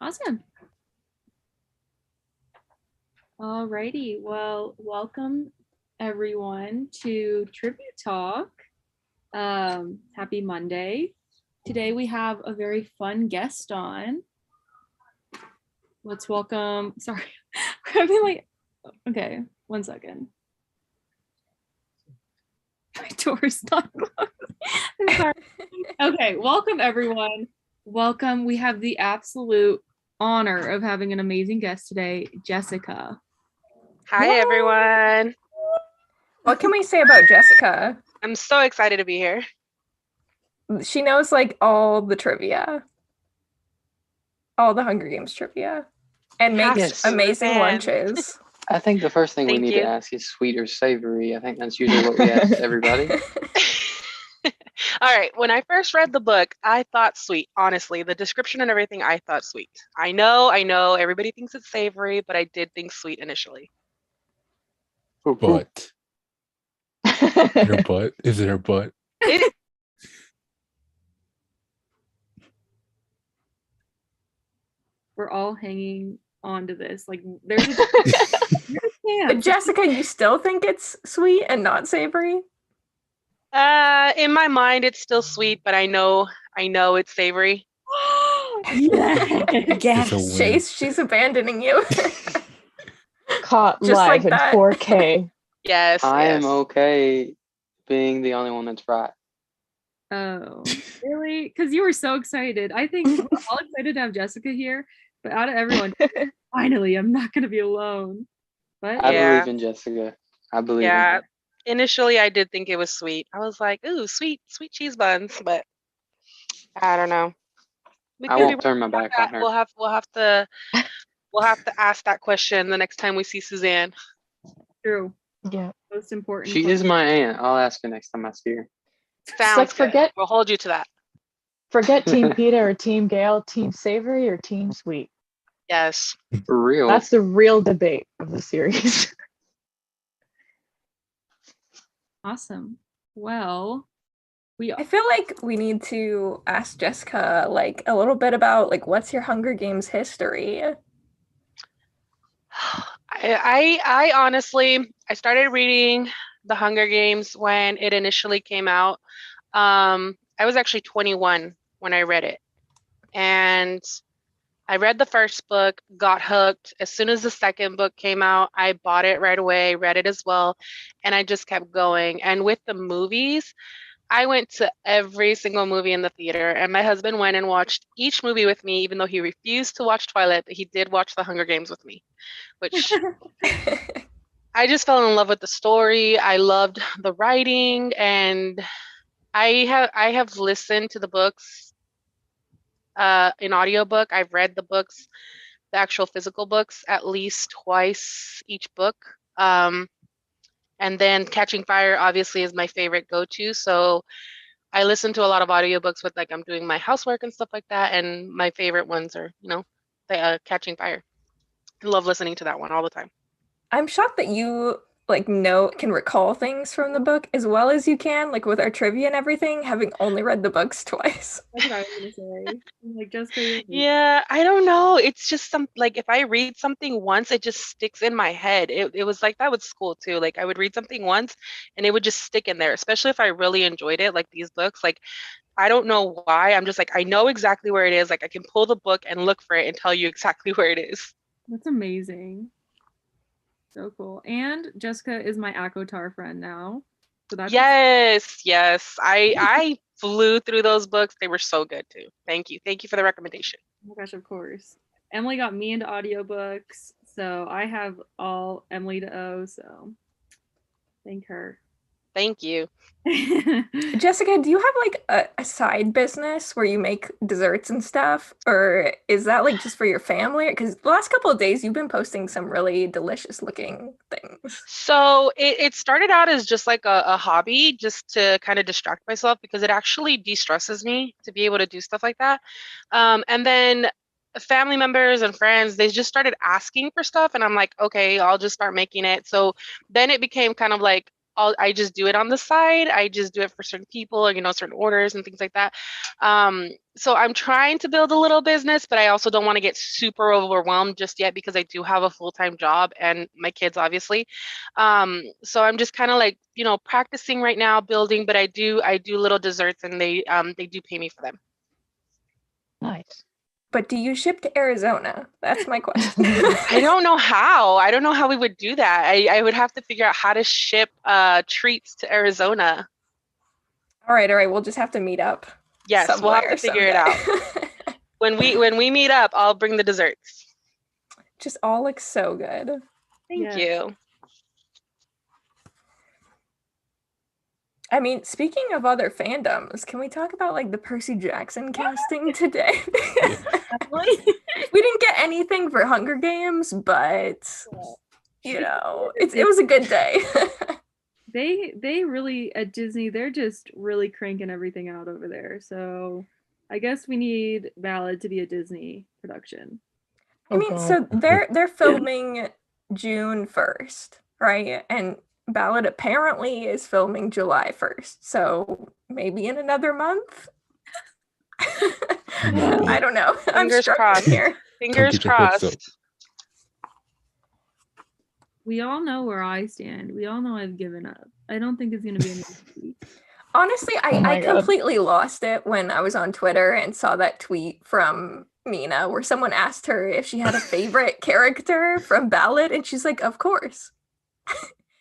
Awesome. Alrighty. Well, welcome everyone to Trivia Talk. Happy Monday. Today we have a very fun guest on. Let's welcome. Sorry, we're having like. Okay, one second. My door's not closed. I'm sorry. Okay, welcome everyone. Welcome. We have the absolute honor of having an amazing guest today, Jessica. Hi, everyone. What can we say about Jessica? I'm so excited to be here. She knows like all the trivia, all the Hunger Games trivia, and makes Yes. amazing Man. lunches. I think the first thing we Thank need you. to ask is sweet or savory. I think that's usually what we ask everybody. All right. When I first read the book, I thought sweet. Honestly, the description and everything, I thought sweet. I know. Everybody thinks it's savory, but I did think sweet initially. But her butt? Is it her butt? It, We're all hanging on to this. Like there's a But Jessica, you still think it's sweet and not savory? in my mind, it's still sweet, but I know it's savory. It's a win. She's abandoning you. Caught Just live like in that. 4K. Yes. I yes. am okay being the only one that's right. Oh, really? Because you were so excited. I think we're all excited to have Jessica here, but out of everyone, finally, I'm not going to be alone. But I Yeah. believe in Jessica. I believe in Yeah. her. Initially, I did think it was sweet. I was like, ooh, sweet cheese buns, but I don't know. We I could be won't turn my back that. on her. We'll have to ask that question the next time we see Suzanne. true. Yeah. Most important. She is my aunt. I'll ask her next time I see her. Sounds like, good. forget- We'll hold you to that. Forget Team Peta or Team Gale, Team Savory or Team Sweet. Yes. For real. That's the real debate of the series. Awesome. Well, I feel like we need to ask Jessica like a little bit about like what's your Hunger Games history? I honestly, I started reading The Hunger Games when it initially came out. I was actually 21 when I read it. And I read the first book, got hooked. As soon as the second book came out, I bought it right away, read it as well, and I just kept going. And with the movies, I went to every single movie in the theater, and my husband went and watched each movie with me, even though he refused to watch Twilight, but he did watch The Hunger Games with me, which I just fell in love with the story. I loved the writing, and I have listened to the books in audiobook. I've read the books, the actual physical books, at least twice each book. And then Catching Fire obviously is my favorite go-to. So I listen to a lot of audiobooks with like I'm doing my housework and stuff like that. And my favorite ones are, the Catching Fire. I love listening to that one all the time. I'm shocked that you like can recall things from the book as well as you can, like with our trivia and everything, having only read the books twice. that's what I was going to say. Like, Jessica, Yeah, I don't know. It's just like if I read something once, it just sticks in my head. It was like that with school too. Like I would read something once and it would just stick in there, especially if I really enjoyed it, like these books. Like I don't know why. I'm just like, I know exactly where it is. Like I can pull the book and look for it and tell you exactly where it is. that's amazing. So cool. And Jessica is my ACOTAR friend now. So that's Yes. I flew through those books. They were so good too. Thank you. Thank you for the recommendation. Oh my gosh, of course. Emily got me into audiobooks, so I have all Emily to owe, so thank her. Thank you. Jessica, do you have like a side business where you make desserts and stuff? Or is that like just for your family? Because the last couple of days you've been posting some really delicious looking things. So it started out as just like a hobby, just to kind of distract myself because it actually de-stresses me to be able to do stuff like that. And then family members and friends, they just started asking for stuff and I'm like, okay, I'll just start making it. So then it became kind of like I just do it on the side. I just do it for certain people, certain orders and things like that. So I'm trying to build a little business, but I also don't want to get super overwhelmed just yet because I do have a full-time job and my kids, obviously. So I'm just kind of like, practicing right now, building, but I do little desserts, and they do pay me for them. Nice. But do you ship to Arizona? That's my question. I don't know how. I don't know how we would do that. I would have to figure out how to ship treats to Arizona. All right. We'll just have to meet up. Yes, we'll have to figure it out. When we meet up, I'll bring the desserts. Just all looks so good. Thank you. I mean, speaking of other fandoms, can we talk about like the Percy Jackson casting today? We didn't get anything for Hunger Games, but it was a good day. They really, at Disney, they're just really cranking everything out over there. So I guess we need Ballad to be a Disney production. I mean, so they're filming June 1st, right? And Ballad apparently is filming July 1st. So maybe in another month? I don't know. I'm struggling here. Fingers crossed. We all know where I stand. We all know I've given up. I don't think it's going to be an Honestly, I completely lost it when I was on Twitter and saw that tweet from Mina where someone asked her if she had a favorite character from Ballad, and she's like, of course.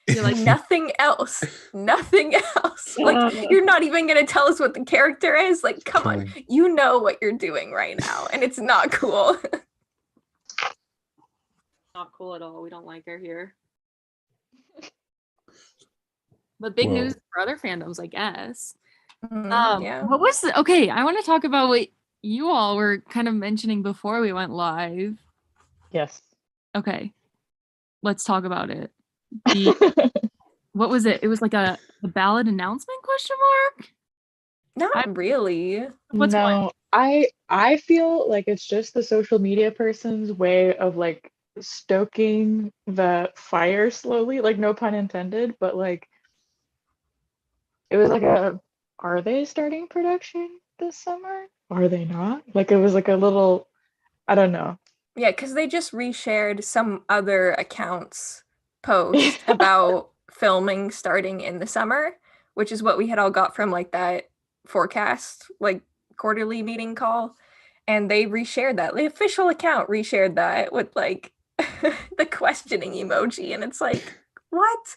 You're like, nothing else. Like, you're not even going to tell us what the character is? Like, come on. You know what you're doing right now, and it's not cool. Not cool at all. We don't like her here. But big news for other fandoms, I guess. Yeah. What was okay, I want to talk about what you all were kind of mentioning before we went live. Yes. Okay. Let's talk about it. What was it? It was like a Ballad announcement ? Not really. What's no, I feel like it's just the social media person's way of like stoking the fire slowly, like no pun intended, but like it was like are they starting production this summer? Are they not? Like it was like a little, I don't know. Yeah, because they just reshared some other accounts post about filming starting in the summer, which is what we had all got from like that forecast, like quarterly meeting call. And they reshared that. The official account reshared that with like the questioning emoji. And it's like, what?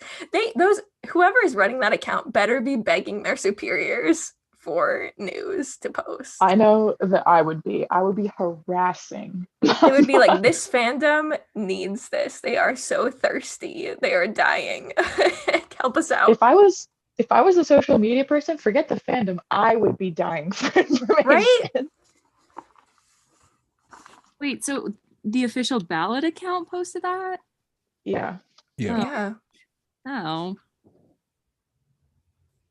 Whoever is running that account better be begging their superiors for news to post. I know that I would be harassing. It would be like, this fandom needs this. They are so thirsty. They are dying. Help us out. If I was a social media person, forget the fandom, I would be dying for information. Right? Wait, so the official Ballad account posted that? Yeah. Yeah. Oh.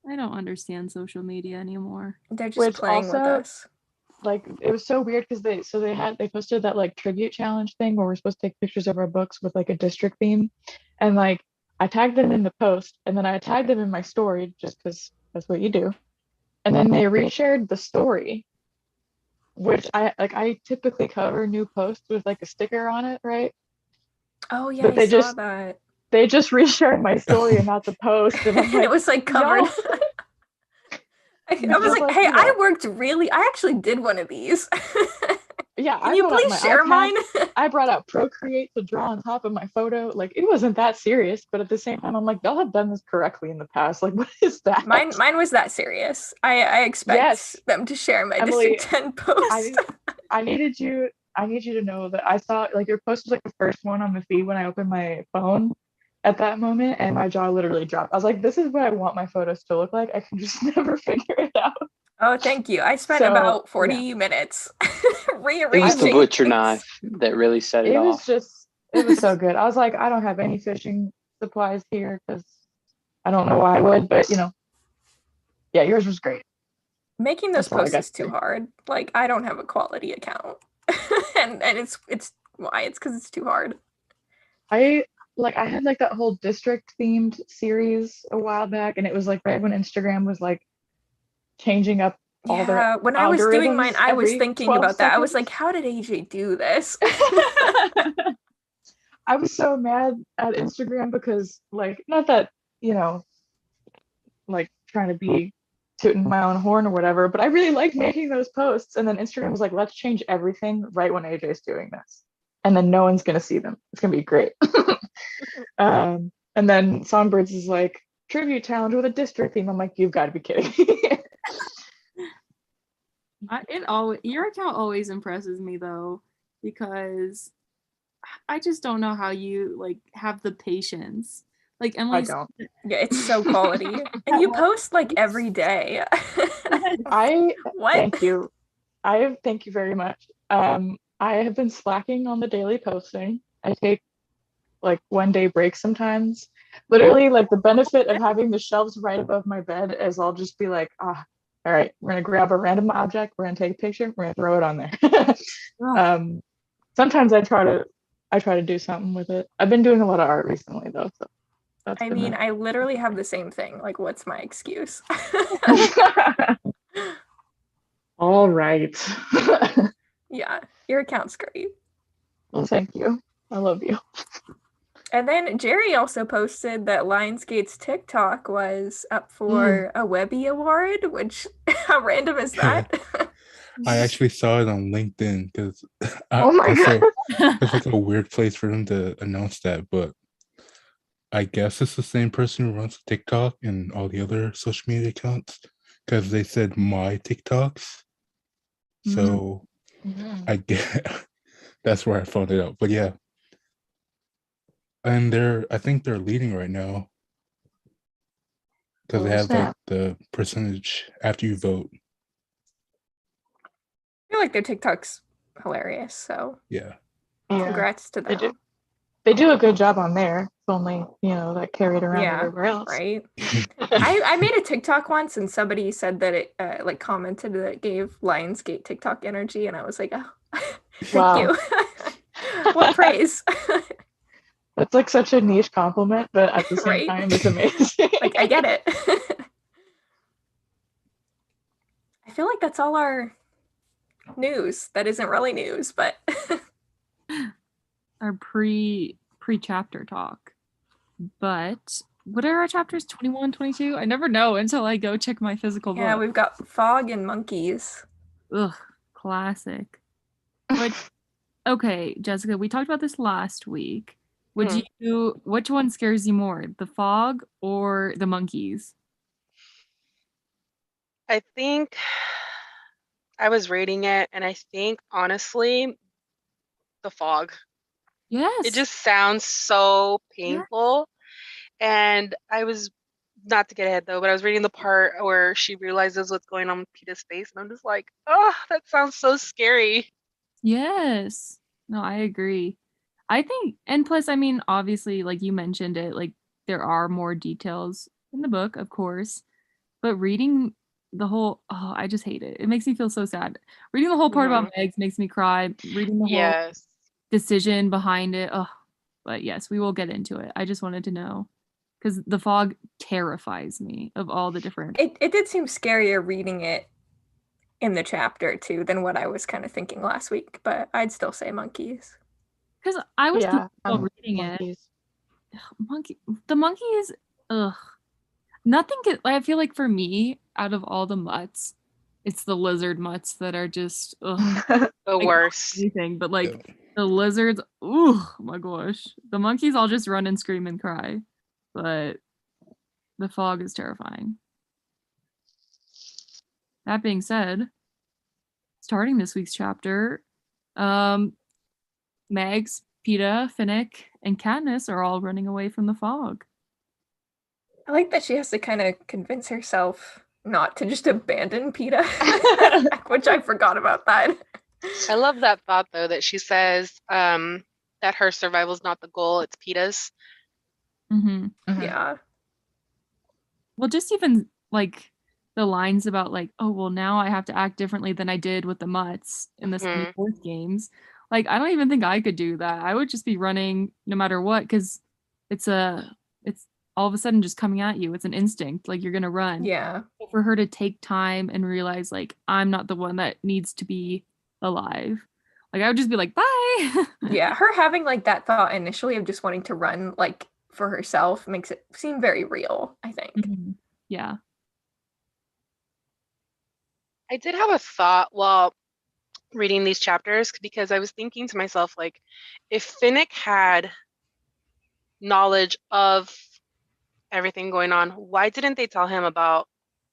I don't understand social media anymore. They're just playing with us. Like it was so weird because they posted that like tribute challenge thing where we're supposed to take pictures of our books with like a district theme, and like I tagged them in the post and then I tagged them in my story just because that's what you do, and then they reshared the story, which I typically cover new posts with like a sticker on it, right? Oh yeah, I saw that. They just reshared my story and not the post, and I'm like, it was like covered. I was like, hey, I actually did one of these. Yeah, Can you please share mine? I brought out Procreate to draw on top of my photo. Like it wasn't that serious, but at the same time, I'm like, y'all have done this correctly in the past. Like, what is that? Mine was that serious. I expect them to share my Emily, District 10 post. I need you to know that I saw like your post was like the first one on the feed when I opened my phone at that moment, and my jaw literally dropped. I was like, this is what I want my photos to look like. I can just never figure it out. Oh, thank you. I spent about 40 minutes rearranging. It was the butcher knife that really set it off. It was so good. I was like, I don't have any fishing supplies here because I don't know why I would, but yeah, yours was great. Making those posts is too hard. Like, I don't have a quality account, and it's why it's because it's too hard. like I had like that whole district themed series a while back, and it was like right when Instagram was like changing up all their Yeah, when I was doing mine, algorithms I was every thinking 12 about that. I was seconds. like, how did AJ do this? I was so mad at Instagram because like not that, you know, like trying to be tooting my own horn or whatever, but I really liked making those posts. And then Instagram was like, let's change everything right when AJ's doing this. And then no one's gonna see them. It's gonna be great. And then Songbirds is like, tribute challenge with a district theme. I'm like, you've got to be kidding me. Your account always impresses me though, because I just don't know how you like have the patience. Like I Emily, don't. Yeah, it's so quality. And you post like every day. I What? thank you. Thank you very much. I have been slacking on the daily posting. I take like 1 day breaks sometimes. Literally, like the benefit of having the shelves right above my bed is I'll just be like, all right, we're gonna grab a random object, we're gonna take a picture, we're gonna throw it on there. Sometimes I try to do something with it. I've been doing a lot of art recently though, so that's I been mean, nice. I literally have the same thing. Like, what's my excuse? All right. Yeah, your account's great. Well, thank you. I love you. And then Jerry also posted that Lionsgate's TikTok was up for a Webby Award, which how random is that? I actually saw it on LinkedIn because Oh my God. it's like a weird place for them to announce that, but I guess it's the same person who runs TikTok and all the other social media accounts because they said my TikToks. So I get that's where I found it out. But yeah. And I think they're leading right now because they have like the percentage after you vote. I feel like their TikTok's hilarious, so Yeah. congrats to them. They do a good job on there. If only, that carried around everywhere else. Right. I made a TikTok once and somebody said that it like commented that it gave Lionsgate TikTok energy, and I was like, oh, thank you. What praise. That's like such a niche compliment, but at the same Right? time, it's amazing. Like, I get it. I feel like that's all our news. That isn't really news, but our pre-chapter talk. But what are our chapters 21, 22? I never know until I go check my physical book. Yeah, we've got Fog and Monkeys. Ugh, classic. But okay, Jessica, we talked about this last week. Which one scares you more, the Fog or the Monkeys? I think I was reading it, and I think honestly, the Fog. Yes. It just sounds so painful. Yeah. And I was, not to get ahead though, but I was reading the part where she realizes what's going on with Peeta's face, and I'm just like, oh, that sounds so scary. Yes. No, I agree. I think, and plus, I mean, obviously, like you mentioned it, like there are more details in the book, of course, but reading the whole, I just hate it. It makes me feel so sad. Reading the whole part about Megs makes me cry. Reading the whole decision behind it. But yes, we will get into it. I just wanted to know because the Fog terrifies me of all the different. It did seem scarier reading it in the chapter too than what I was kind of thinking last week, but I'd still say Monkeys. Because I was reading monkeys. The monkeys, nothing I feel like for me, out of all the mutts, it's the lizard mutts that are just the worst. Anything, but like the lizards, oh my gosh. The monkeys I'll just run and scream and cry. But the Fog is terrifying. That being said, starting this week's chapter, Megs, Peeta, Finnick, and Katniss are all running away from the Fog. I like that she has to kind of convince herself not to just abandon Peeta, which I forgot about that. I love that thought, though, that she says that her survival is not the goal, it's Peeta's. Yeah. Well, just even like the lines about like, oh, well, now I have to act differently than I did with the mutts in the 74th games. Like, I don't even think I could do that. I would just be running no matter what, because it's all of a sudden just coming at you. It's an instinct, like you're gonna run. Yeah. But for her to take time and realize like I'm not the one that needs to be alive. Like I would just be like, bye. Yeah, her having like that thought initially of just wanting to run like for herself makes it seem very real, I think. Mhm. Yeah. I did have a thought while reading these chapters because I was thinking to myself, like, if Finnick had knowledge of everything going on, why didn't they tell him about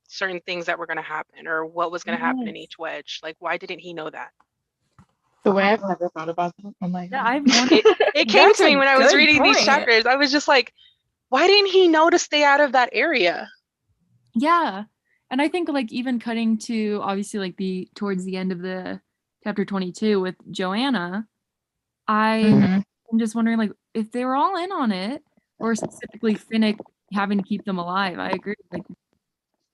certain things that were going to happen or what was going to happen in Yes. each wedge? Like, why didn't he know that? The way I've never thought about that. I'm like, Yeah, I've wondered. It came That's to me a when I was good reading these point. chapters. I was just like, why didn't he know to stay out of that area? Yeah. And I think like even cutting to obviously like the towards the end of the chapter 22 with Joanna, I'm just wondering like if they were all in on it, or specifically Finnick having to keep them alive. I agree. Like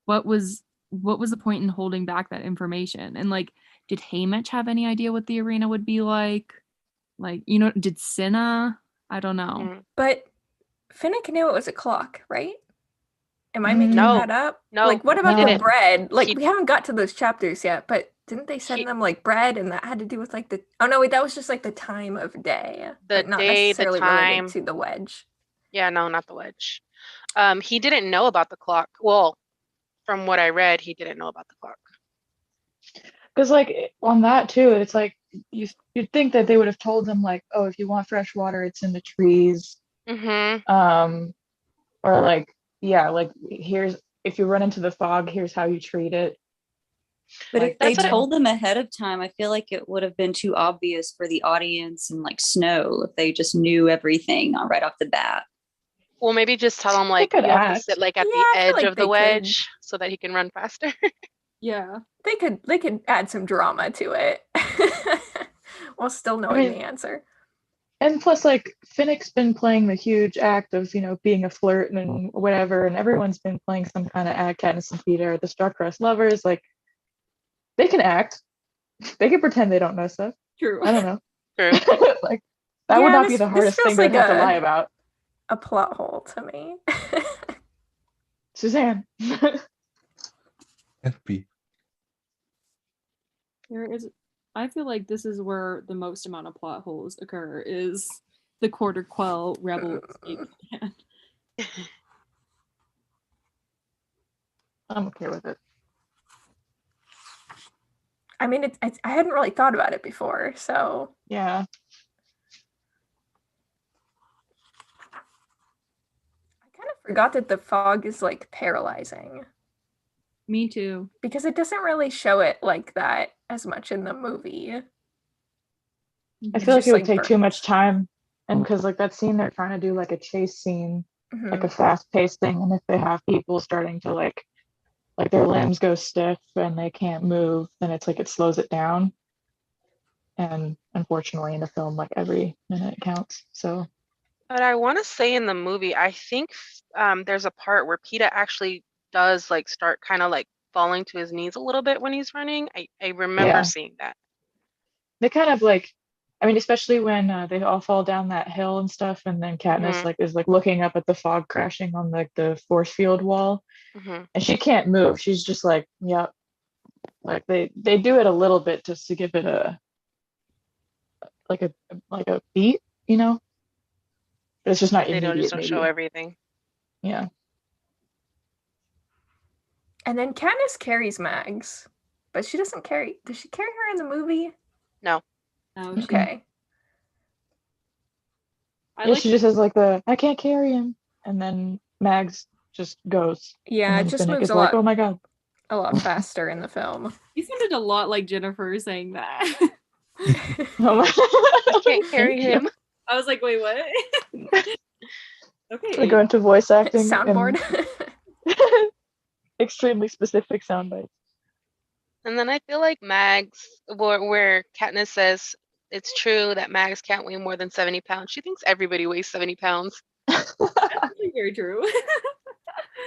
what was the point in holding back that information? And like did Haymitch have any idea what the arena would be like? Like, you know, did Cinna? I don't know. Mm. But Finnick knew it was a clock, right? Am I Mm, making No. that up? No, Like, what he about the didn't. bread? Like, He- we haven't got to those chapters yet, but didn't they send He- them like bread and that had to do with like the. Oh, no, wait, that was just like the time of day, The but not day, the necessarily time. related to the wedge. Yeah, no, not the wedge. He didn't know about the clock. Well, from what I read, he didn't know about the clock. because like on that too, it's like you'd think that they would have told them like, oh, if you want fresh water, it's in the trees. Mm-hmm. Or like, yeah, like here's if you run into the fog, here's how you treat it. But Like, if they That's what I- told them ahead of time, I feel like it would have been too obvious for the audience and like Snow if they just knew everything right off the bat. Well, maybe just tell him like could you have to act. sit like at Yeah, the I feel edge like of they the could. wedge so that he can run faster. Yeah. They could add some drama to it while still knowing mean- the answer. And plus, like Finnick's been playing the huge act of, being a flirt and whatever, and everyone's been playing some kind of act. Katniss and Peter are the star-crossed lovers. Like, they can act. They can pretend they don't know stuff. True. I don't know. True. Like, that Yeah, would not be this- the this hardest feels thing they'd like have to a- lie about. A plot hole to me. Suzanne. FB. There is I feel like this is where the most amount of plot holes occur is the Quarter Quell rebel escape plan. I'm okay with it. I mean, it's I hadn't really thought about it before, so Yeah. I kind of forgot that the fog is like paralyzing Me too. because it doesn't really show it like that as much in the movie. I It's feel like just, it would like, take too burnt. much time. And because like that scene, they're trying to do like a chase scene, Mhm. like a fast-paced thing. And if they have people starting to like their limbs go stiff and they can't move, then it's like it slows it down. And unfortunately in the film, like every minute counts. So But I want to say in the movie, I think there's a part where Peeta actually does like start kind of like falling to his knees a little bit when he's running. I remember Yeah. seeing that. they kind of like, I mean, especially when they all fall down that hill and stuff, and then Katniss Mhm. like is like looking up at the fog crashing on like the force field wall, Hmm. and she can't move. She's just like, yep. Like they do it a little bit just to give it a like a beat, But it's just not They immediate. just don't show maybe. everything. Yeah. And then Katniss carries Mags, but she doesn't carry. Does she carry her in the movie? No, she- Okay. I Yeah, like she just has like I can't carry him, and then Mags just goes. Yeah, and it then just Finnick moves is a like, lot, oh my god. a lot faster in the film. you sounded a lot like Jennifer saying that. Oh my- I can't carry Thank you. him. I was like, wait, what? Okay. I go into voice acting. and Soundboard. extremely specific sound bites. And then I feel like Mags, where Katniss says it's true that Mags can't weigh more than 70 pounds. She thinks everybody weighs 70 pounds. That's actually very true.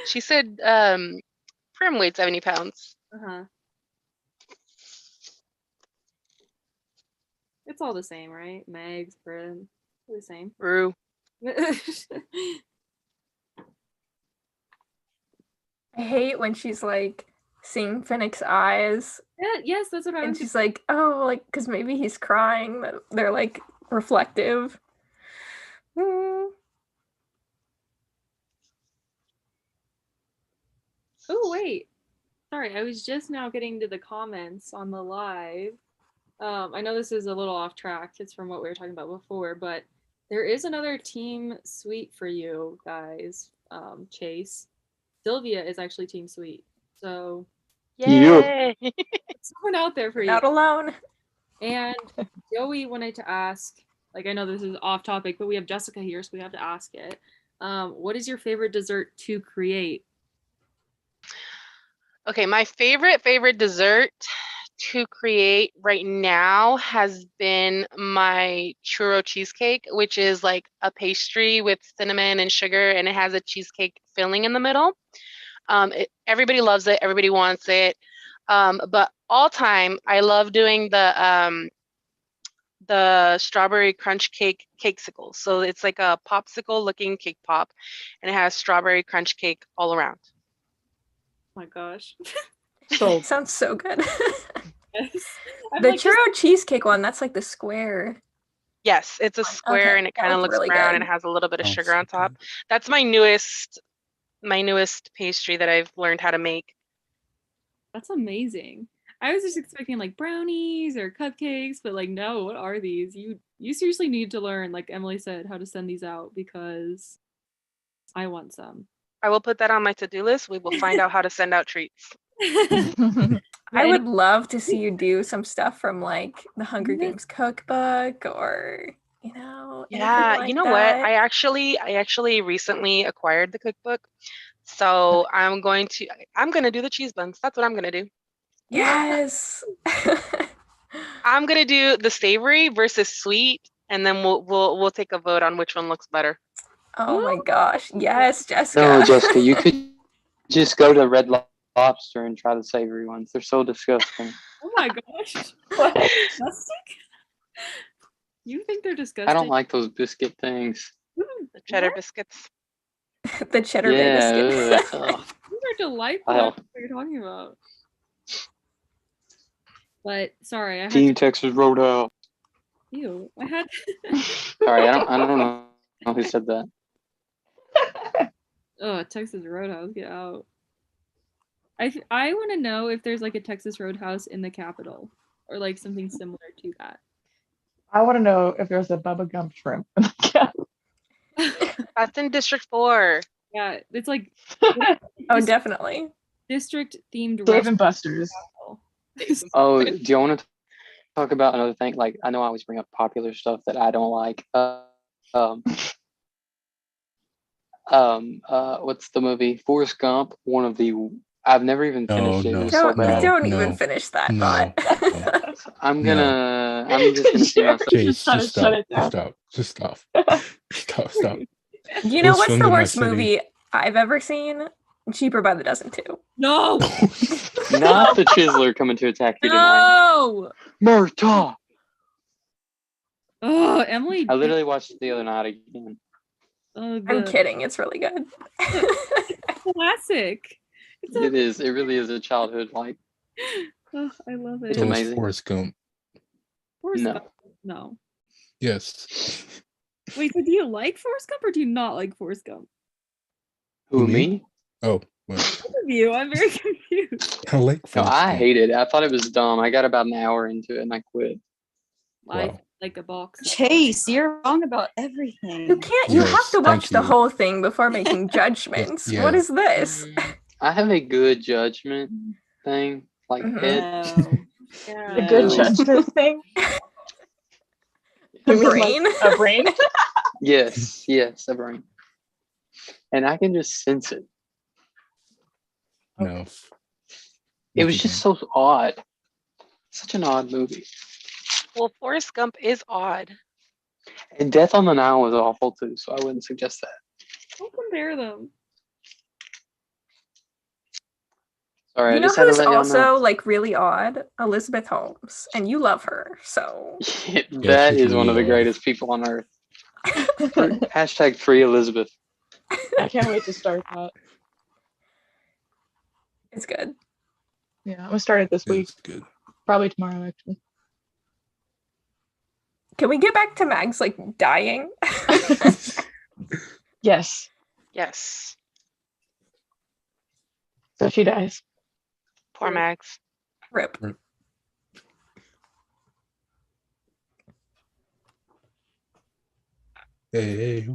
She said Prim weighed 70 pounds. Uh-huh. It's all the same, right? Megs, Prim, the same. Rue. I hate when she's like seeing Finnick's eyes Yeah, yes, that's what I and was. she's like, oh, like, because maybe he's crying, but they're like reflective. Mm. Oh wait, sorry, I was just now getting to the comments on the live. I know this is a little off track. It's from what we were talking about before, but there is another team sweet for you guys. Chase, Sylvia is actually team sweet, so Yay! someone out there for you. Not alone. And Joey wanted to ask, like, I know this is off topic, but we have Jessica here, so we have to ask it. What is your favorite dessert to create? Okay, my favorite dessert to create right now has been my churro cheesecake, which is like a pastry with cinnamon and sugar, and it has a cheesecake filling in the middle. Everybody loves it. Everybody wants it. But all time, I love doing the strawberry crunch cake cakesicle. So it's like a popsicle looking cake pop, and it has strawberry crunch cake all around. Oh my gosh. So Sounds so good. Yes. I'm The like, just- churro cheesecake one, that's like the square. Yes, it's a square Okay, and it that kind of looked looks really brown good. and it has a little bit of Sounds sugar so on top. good. That's my newest pastry that I've learned how to make. That's amazing. I was just expecting like brownies or cupcakes, but like no, what are these? You seriously need to learn, like Emily said, how to send these out because I want some. I will put that on my to-do list. We will find out how to send out treats. I any- would love to see you do some stuff from like the Hunger Yeah. Games cookbook or, you know, anything Yeah, like you know what? that. I actually recently acquired the cookbook. So I'm going to do the cheese buns. That's what I'm going to do. Yes. I'm going to do the savory versus sweet, and then we'll take a vote on which one looks better. Oh my gosh. Yes, Jessica. No, Jessica, you could just go to Red Lobster and try the savory ones. They're so disgusting. Oh my gosh. what? Disgusting? You think they're disgusting? I don't like those biscuit things. The cheddar biscuits. The cheddar bay Yeah. biscuit. ugh. These are delightful. I Wow. don't know what you're talking about. But sorry, I had Team Texas Roadhouse. you. I had Sorry, I don't know who said that. oh Texas Roadhouse, get out. I want to know if there's like a Texas Roadhouse in the capital or like something similar to that. I want to know if there's a Bubba Gump shrimp. That's in District 4. Yeah, it's like Oh, definitely. district themed Dave and Buster's. Oh, do you want to talk about another thing? Like, I know I always bring up popular stuff that I don't like. What's the movie? Forrest Gump. I've never even No, finished it. no, It was so Don't, bad. don't no, even finish that no, thought. I'm No. just gonna see myself. Chase, Shut just it- shut stop. it down. Just stop. Stop. You know Who's what's the filmed in my worst city? movie I've ever seen? Cheaper by the Dozen too. No, Not the Chiseler coming to attack you tonight. no. Murtaugh. Oh, Emily. I literally watched it the other night again. Oh, I'm the kidding. It's really good. classic. It's a, It is. It really is a childhood like. oh, I love it. It's So was amazing. Forrest Gump. Forrest No. Gump. No. Yes. Wait, so do you like Forrest Gump or do you not like Forrest Gump? Who, Me? me? Oh, well, Both of you, I'm very confused. I like No, Forrest I Gump. hated it. I thought it was dumb. I got about an hour into it and I quit. I Wow. like a box. Chase, you're wrong about everything. You can't. You Yes, have to thank watch the you. whole thing before making judgments. Yeah. What is this? I have a good judgment thing, like Mhm. head. No. Yeah. A good No. judgment thing. The You mean, brain? like, a brain. Yes, a brain. And I can just sense it. No. It was just so odd. Such an odd movie. Well, Forrest Gump is odd. And Death on the Nile was awful too, so I wouldn't suggest that. Don't compare them. Sorry, You I know just had to who's let y'all also like really odd? Elizabeth Holmes, and you love her. So know. That she's is one of the really odd. greatest people on earth. Hashtag free Elizabeth. I can't wait to start that. It's good. Yeah, I'm gonna start it this week. It's good. Probably tomorrow, actually. Can we get back to Mags like dying? Yes. Yes. So she dies. Poor Max. Rip. Hey.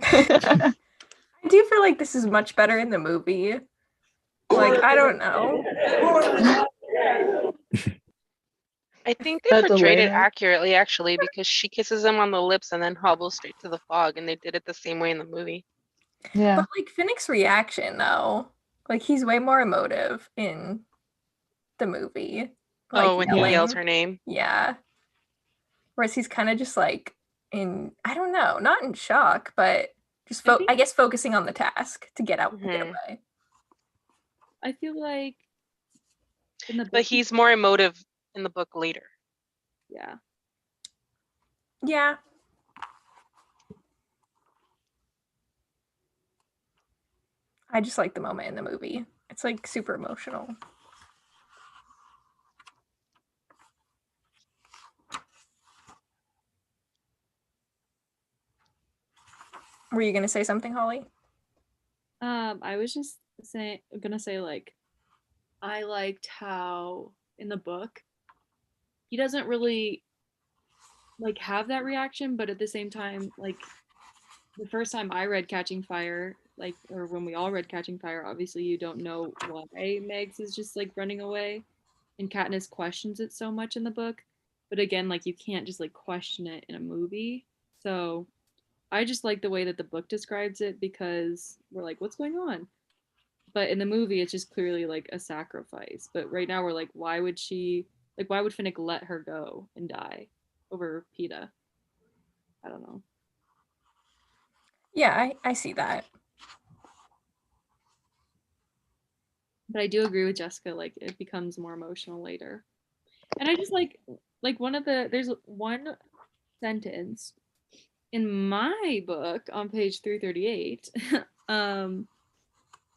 I do feel like this is much better in the movie. Like, I don't know. I think they That's portrayed it hilarious. accurately, actually, because she kisses him on the lips and then hobbles straight to the fog, and they did it the same way in the movie. Yeah. But like Finnick's reaction though, like he's way more emotive in the movie. Like Oh, when he yelling. yells her name. Yeah. Whereas he's kind of just like I don't know, not in shock, but just I guess focusing on the task to get out, get away. I feel like in the book, But he's more emotive in the book later. yeah. Yeah. I just like the moment in the movie. It's like super emotional. Were you gonna say something, Holly? I was just gonna say like, I liked how in the book he doesn't really like have that reaction, but at the same time, like the first time I read Catching Fire, like, or when we all read Catching Fire, obviously you don't know why Megs is just like running away, and Katniss questions it so much in the book. But again, like you can't just like question it in a movie. So I just like the way that the book describes it because we're like, what's going on? But in the movie, it's just clearly like a sacrifice. But right now, we're like, why would Finnick let her go and die over Peeta? I don't know. Yeah, I see that. But I do agree with Jessica, like it becomes more emotional later. And I just like there's one sentence in my book on page 338.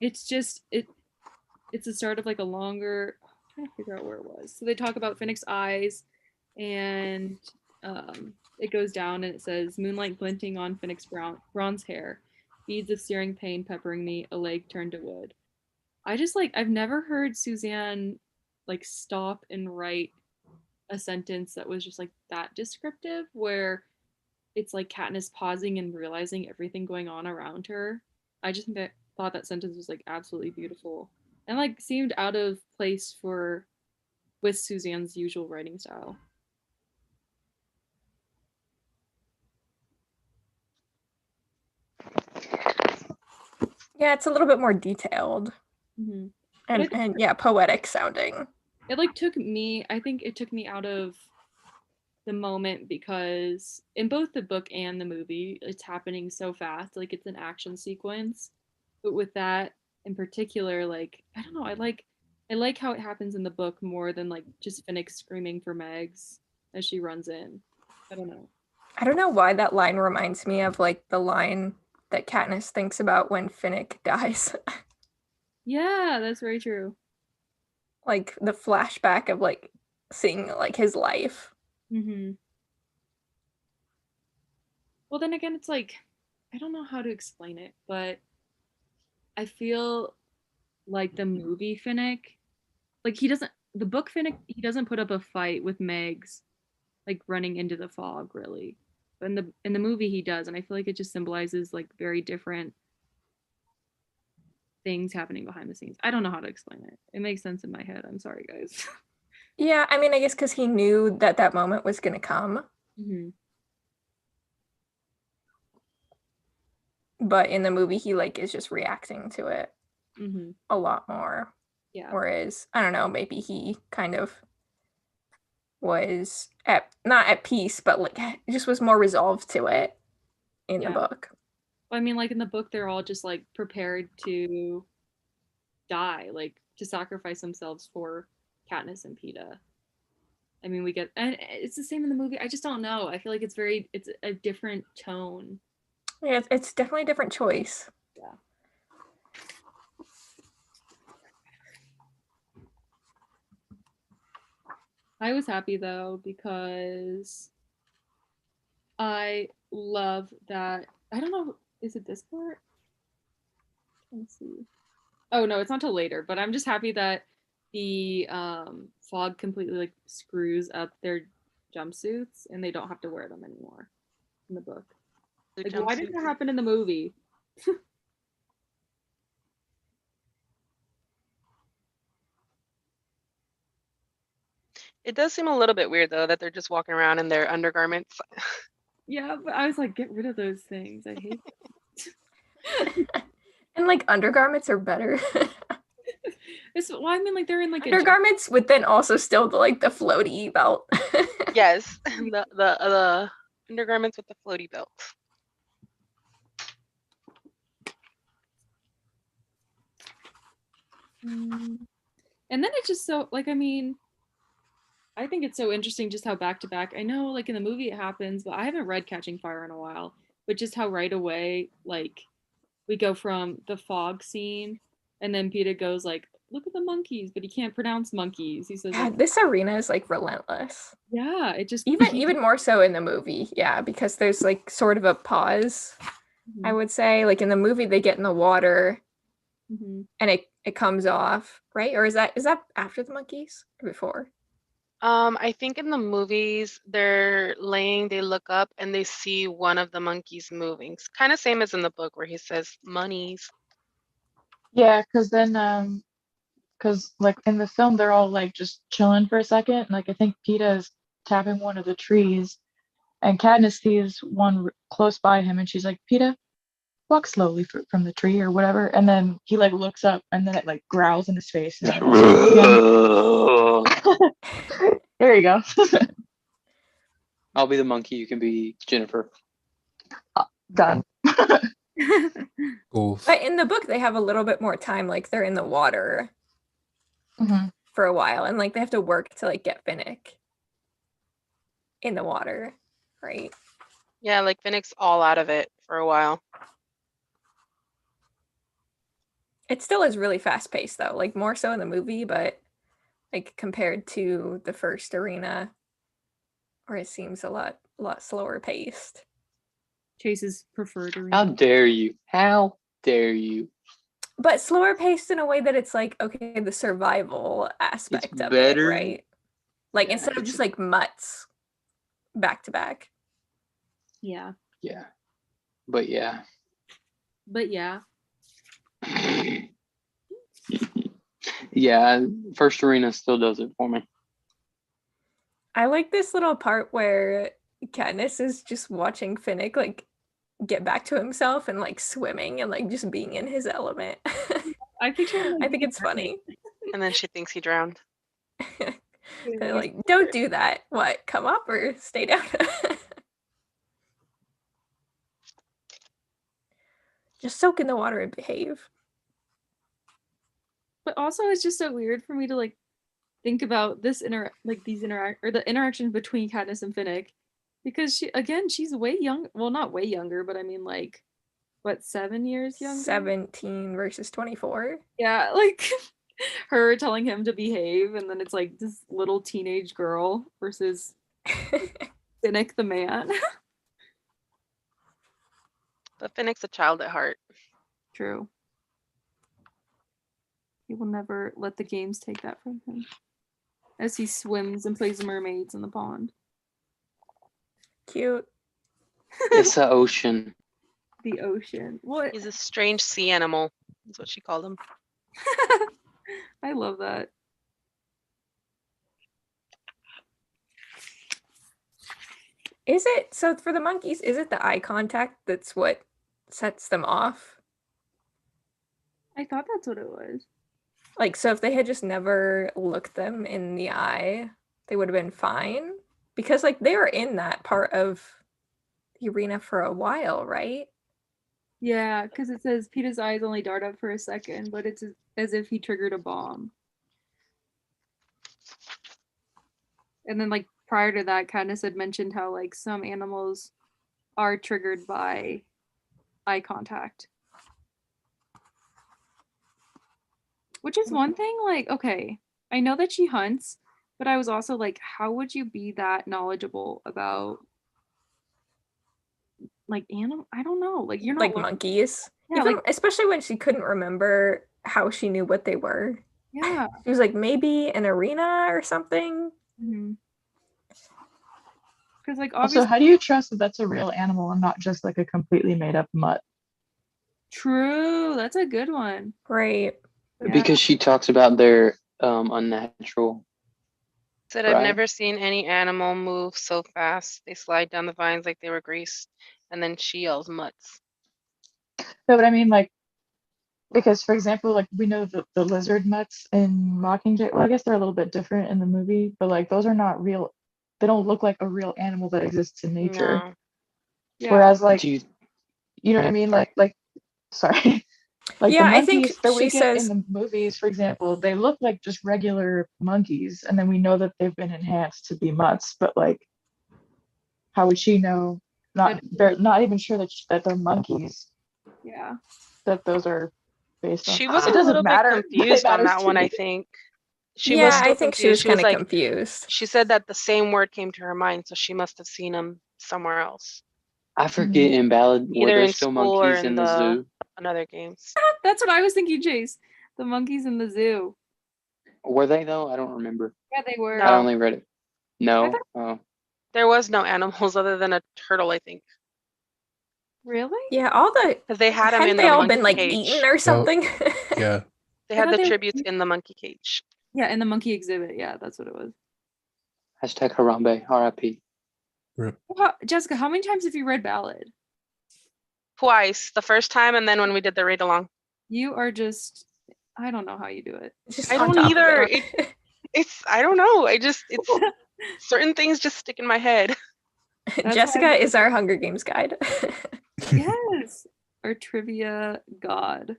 It's the start of like a longer, I'm trying to figure out where it was. So they talk about Finnick's eyes, and it goes down and it says, moonlight glinting on Finnick's bronze hair, beads of searing pain peppering me, a leg turned to wood. I just like, I've never heard Suzanne like stop and write a sentence that was just like that descriptive, where it's like Katniss pausing and realizing everything going on around her. I just thought that sentence was like absolutely beautiful and like seemed out of place with Suzanne's usual writing style. Yeah, it's a little bit more detailed. Mm-hmm. And yeah, poetic sounding. It like I think it took me out of the moment because in both the book and the movie, it's happening so fast. Like it's an action sequence. But with that in particular, like, I don't know, I like how it happens in the book more than like just Finnick screaming for Megs as she runs in. I don't know. I don't know why that line reminds me of like the line that Katniss thinks about when Finnick dies. Yeah, that's very true. Like the flashback of like seeing like his life. Mm-hmm. Well, then again, it's like, I don't know how to explain it, but I feel like the movie Finnick, like the book Finnick, he doesn't put up a fight with Megs, like running into the fog, really. But in the movie he does, and I feel like it just symbolizes like very different things happening behind the scenes. I don't know how to explain it. It makes sense in my head. I'm sorry, guys. Yeah, I mean, I guess because he knew that moment was gonna come. Mm-hmm. But in the movie, he like is just reacting to it a lot more. Yeah. Whereas I don't know, maybe he kind of was not at peace, but like just was more resolved to it in the book. I mean, like in the book, they're all just like prepared to die, like to sacrifice themselves for Katniss and Peeta. I mean, we get, and it's the same in the movie. I just don't know. I feel like it's a different tone. Yeah, it's definitely a different choice. Yeah. I was happy though because I love that. I don't know. Is it this part? Let's see. Oh no, it's not till later. But I'm just happy that the fog completely like screws up their jumpsuits and they don't have to wear them anymore in the book. Like, why did that happen in the movie? It does seem a little bit weird though that they're just walking around in their undergarments. Yeah, but I was like, get rid of those things. I hate And like undergarments are better. this. Well, I mean, like they're in like Undergarments with then also still the like the floaty belt. Yes, the undergarments with the floaty belt. And then it's just so like, I mean, I think it's so interesting just how back to back. I know like in the movie it happens, but I haven't read Catching Fire in a while. But just how right away like we go from the fog scene and then Peter goes like, look at the monkeys, but he can't pronounce monkeys. He says God, like, this arena is like relentless. yeah, it just Even more so in the movie, yeah, because there's like sort of a pause, I would say. Like in the movie, they get in the water and it comes off, right? Or is that after the monkeys or before? I think in the movies they're laying, they look up and they see one of the monkeys moving. It's kind of same as in the book where he says monies. Yeah, because then because like in the film they're all like just chilling for a second. Like I think PETA is tapping one of the trees, and Katniss sees one close by him, and she's like, "PETA, walk slowly from the tree or whatever." And then he like looks up, and then it like growls in his face. And there you go. I'll be the monkey. You can be Jennifer. Done. Cool. But in the book, they have a little bit more time. Like they're in the water for a while, and like they have to work to like get Finnick in the water, right? Yeah, like Finnick's all out of it for a while. It still is really fast paced though, like more so in the movie, but like compared to the first arena, where it seems a lot slower paced. Chase's preferred arena. How dare you? How dare you? But slower paced in a way that it's like, okay, the survival aspect of better. it, right? Like Yeah, instead of it's- just like mutts back to back. Yeah. Yeah. But yeah. But yeah. Yeah, first arena still does it for me. I like this little part where Katniss is just watching Finnick like get back to himself and like swimming and like just being in his element. I picture him, like, I think it's funny. And then she thinks he drowned. They're like, don't do that. What? Come up or stay down? Just soak in the water and behave. But also it's just so weird for me to like think about this the interaction between Katniss and Finnick, because she's way young. Well, not way younger, but I mean like what, 7 years younger? 17 versus 24. Yeah, like her telling him to behave, and then it's like this little teenage girl versus Finnick the man. But Finnick's a child at heart. True. He will never let the games take that from him. As he swims and plays mermaids in the pond. Cute. It's the ocean. The ocean. What? He's a strange sea animal, is what she called him. I love that. Is it so for the monkeys? Is it the eye contact that's what sets them off? I thought that's what it was. Like, so if they had just never looked them in the eye, they would have been fine, because like they were in that part of the arena for a while, right? Yeah, because it says Peeta's eyes only dart up for a second, but it's as if he triggered a bomb. And then like prior to that, Katniss had mentioned how like some animals are triggered by eye contact. Which is one thing, like, okay, I know that she hunts, but I was also like, how would you be that knowledgeable about like animal? I don't know. Like you're not Like monkeys. Yeah, Even, like especially when she couldn't remember how she knew what they were. yeah. She was like, maybe an arena or something. Because like Also, obviously how do you trust that that's a real animal and not just like a completely made up mutt? true. That's a good one. Right. Yeah. Because she talks about their unnatural. Said I've Right. never seen any animal move so fast. They slide down the vines like they were greased, and then she yells mutts. No, but I mean, like, because for example, like we know the lizard mutts in Mockingjay. Well, I guess they're a little bit different in the movie, but like those are not real. They don't look like a real animal that exists in nature. No. Yeah. Whereas, like, Do you, you know what I mean? Like, sorry. Like Yeah, the I think monkeys that we she get says- in the movies, for example, they look like just regular monkeys, and then we know that they've been enhanced to be mutts. But like, how would she know? They're not even sure that they're monkeys. Yeah. That those are based on. She was It a doesn't little matter. bit but it confused on matters that to one, me. I think. She yeah, was still I think she was confused. She kind was of like, confused. she said that the same word came to her mind, so she must have seen them somewhere else, I forget in Ballad, were either there in still school or monkeys in the zoo? another games. That's what I was thinking, Chase. The monkeys in the zoo. Were they though? I don't remember. Yeah, they were. No. I only read it. I No. thought- Oh. There was no animals other than a turtle, I think, Really? Yeah, all the because they had them hadn't in they the all monkey been like cage. eaten or something? Yeah. They I had thought the they were- tributes in the monkey cage. Yeah, in the monkey exhibit. Yeah, that's what it was. Hashtag Harambe. R.I.P. Rip. Jessica, how many times have you read Ballad? Twice, the first time and then when we did the read along. You are just, I don't know how you do it. Just I on don't top of either. it. I don't know. It's certain things just stick in my head. That's Jessica why- is our Hunger Games guide. Yes. Our trivia god.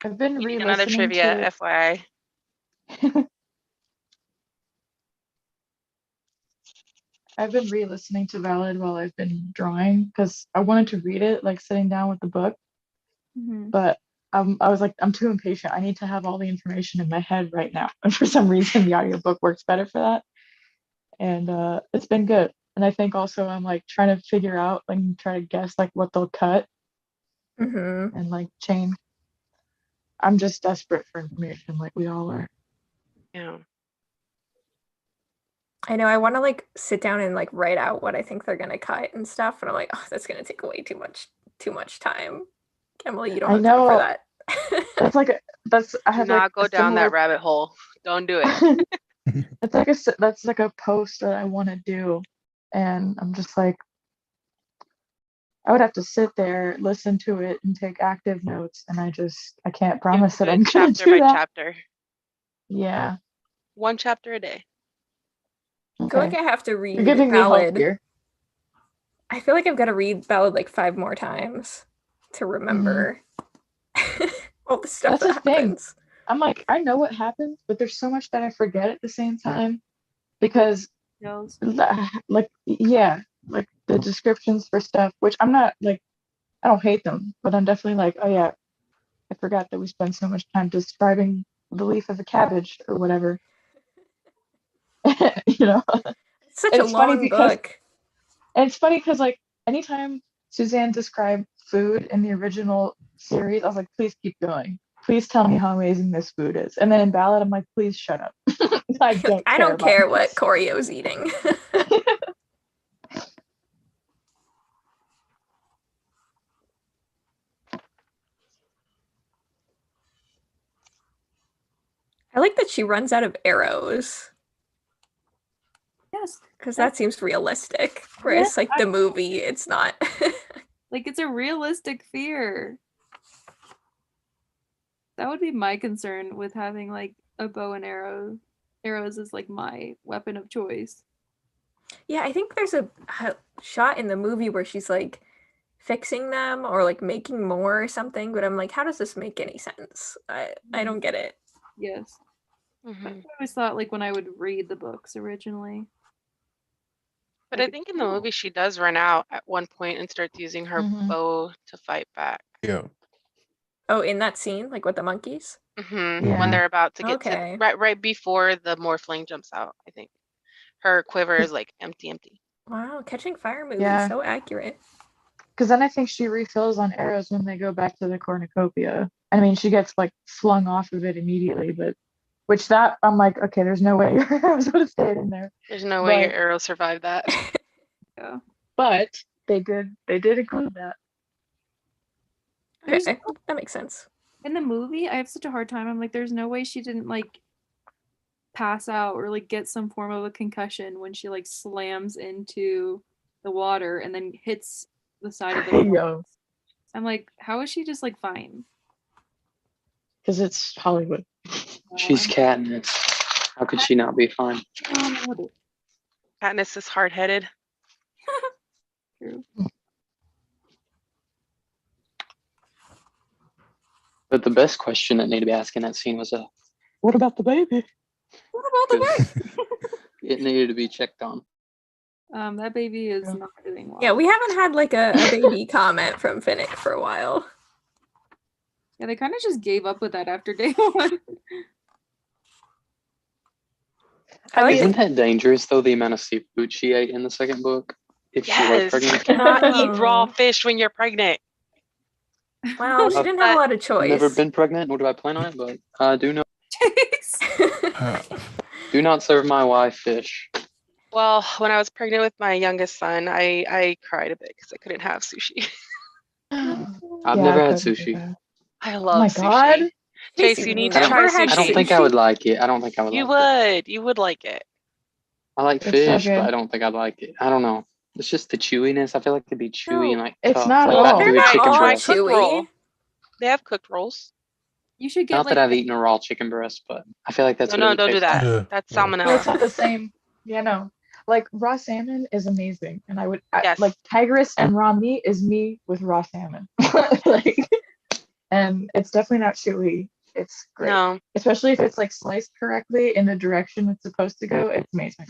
I've been We need another re-listening trivia, to. FYI. I've been re-listening to Ballad while I've been drawing because I wanted to read it, like sitting down with the book, Mhm. but I was like, I'm too impatient. I need to have all the information in my head right now. And for some reason, the audiobook works better for that. And it's been good. And I think also I'm like trying to figure out and try to guess like what they'll cut hmm and like change. I'm just desperate for information, like we all are. Yeah. I know I want to like sit down and like write out what I think they're gonna cut and stuff, and I'm like, oh, that's gonna take away too much time. Emily, you don't I have time for know. that. I Do have not like go a down similar that rabbit hole. Don't do it. that's like a post that I want to do, and I'm just like, I would have to sit there, listen to it, and take active notes, and I can't promise that I'm gonna chapter do by that. chapter. Yeah. One chapter a day. I feel like Okay. I have to You're read giving me hope Ballad. here. I feel like I've got to read Ballad like 5 more times to remember all the stuff That's that the thing. happens. I'm like, I know what happens, but there's so much that I forget at the same time because Yells. like yeah, like the descriptions for stuff, which I'm not like, I don't hate them, but I'm definitely like, oh yeah, I forgot that we spend so much time describing the leaf of a cabbage or whatever. You know, It's such And a it's funny long because- book. and it's funny because like anytime Suzanne described food in the original series, I was like, please keep going. Please tell me how amazing this food is. And then in Ballad, I'm like, please shut up. I don't care about what this. Corio's eating. I like that she runs out of arrows Yes. because that seems realistic. Whereas like the movie, it's not. Like it's a realistic fear. That would be my concern with having like a bow and arrow. Arrows is like my weapon of choice. Yeah, I think there's a shot in the movie where she's like fixing them or like making more or something, but I'm like, how does this make any sense? I don't get it. Yes. Mhm. I always thought like when I would read the books originally. But I think in the movie she does run out at one point and starts using her Mhm. bow to fight back. Yeah. Oh, in that scene, like with the monkeys? When Yeah. they're about to get Okay. to right before the morphling jumps out, I think her quiver is like empty. Wow, Catching Fire movie, Yeah. so accurate. Because then I think she refills on arrows when they go back to the cornucopia. I mean, she gets like flung off of it immediately, but which that I'm like, okay, there's no way your arrows would have stayed in there. There's no way your But- arrow survived that. Yeah. But they did include that. There's- Okay, that makes sense. In the movie, I have such a hard time. I'm like, there's no way she didn't like pass out or like get some form of a concussion when she like slams into the water and then hits the side of the boat. Yo, I'm like, how is she just like fine? because it's Hollywood. She's Katniss. How could she not be fine? Katniss is hard-headed. True. But the best question that needed to be asked in that scene was What about the baby? What about the baby? it needed to be checked on. That baby is Yeah. not doing well. Yeah, we haven't had like a baby comment from Finnick for a while. Yeah, they kind of just gave up with that after day one. I like Isn't that dangerous though? The amount of seafood she ate in the second book. If she was Yes, you pregnant, cannot eat raw Oh. fish when you're pregnant. Well, she didn't have a lot of I've choice. never been pregnant, nor do I plan on it. But I do know. Uh, Do not serve my wife fish. Well, when I was pregnant with my youngest son, I cried a bit because I couldn't have sushi. I've never had sushi. I Oh love my sushi. God. Chase, Casey, you need you've to try never had I don't sushi. think I would like it. I don't think I would You like it. would. You would like it. I like It's so fish, but good. I don't think I'd like it. I don't know. It's just the chewiness. I feel like it'd be chewy and No, like it's tough. not like at that all. do They're a not chicken all breast. Cook roll. chewy. They have cooked rolls. You should get Not like that I've eaten a raw chicken breast, but I feel like that's No, what don't it do would taste that. Yeah. That's Yeah. No, it's not salmonella. the same. Yeah, no. Like raw salmon is amazing, and Yes. like tigress and raw meat is me with raw salmon. Like, and it's definitely not chewy. It's great, No. especially if it's like sliced correctly in the direction it's supposed to go. It's amazing.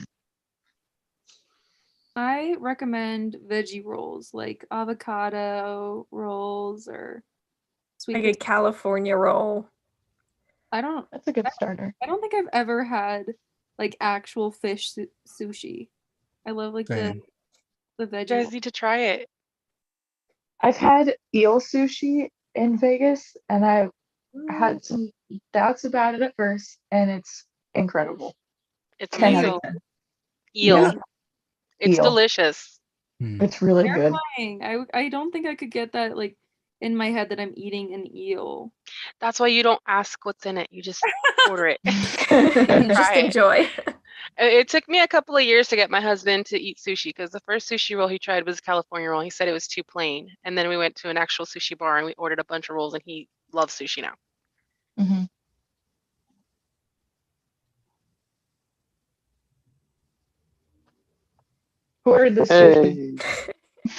I recommend veggie rolls like avocado rolls or sweet Like a potato. California roll. I don't That's a good starter. think I've ever had like actual fish sushi. I love like Same. the You veggie. guys need to try it. I've had eel sushi in Vegas, and I had some doubts about it at first, and it's incredible. It's 10 out amazing. of 10. Eel. Yeah. It's Eel. delicious. Hmm. It's really good. Terrifying. I don't think I could get that like in my head that I'm eating an eel. That's why you don't ask what's in it. You just order it. Just Try it. enjoy. It took me a couple of years to get my husband to eat sushi because the first sushi roll he tried was a California roll. He said it was too plain. And then we went to an actual sushi bar and we ordered a bunch of rolls and he loves sushi now. Mhm. Who ordered this sushi? Hey,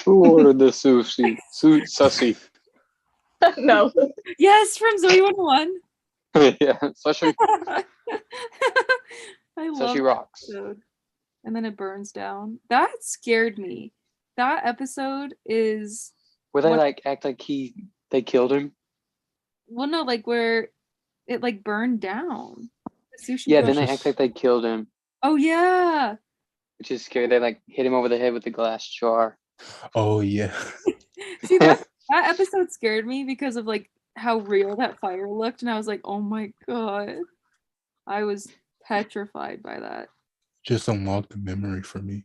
who ordered the sushi? Sushi. No. Yes, from Zoe 101. Yeah, sushi. I love Sushi that rocks. episode. And then it burns down. That scared me. That episode is Where they What- like act like they killed him. well, no, like where it like burned down. The sushi. Yeah, bar. then they just- act like they killed him, Oh yeah. which is scary. They like hit him over the head with a glass jar. Oh yeah. See that episode scared me because of like how real that fire looked, and I was like, oh my god. I was petrified by that. Just unlocked the memory for me.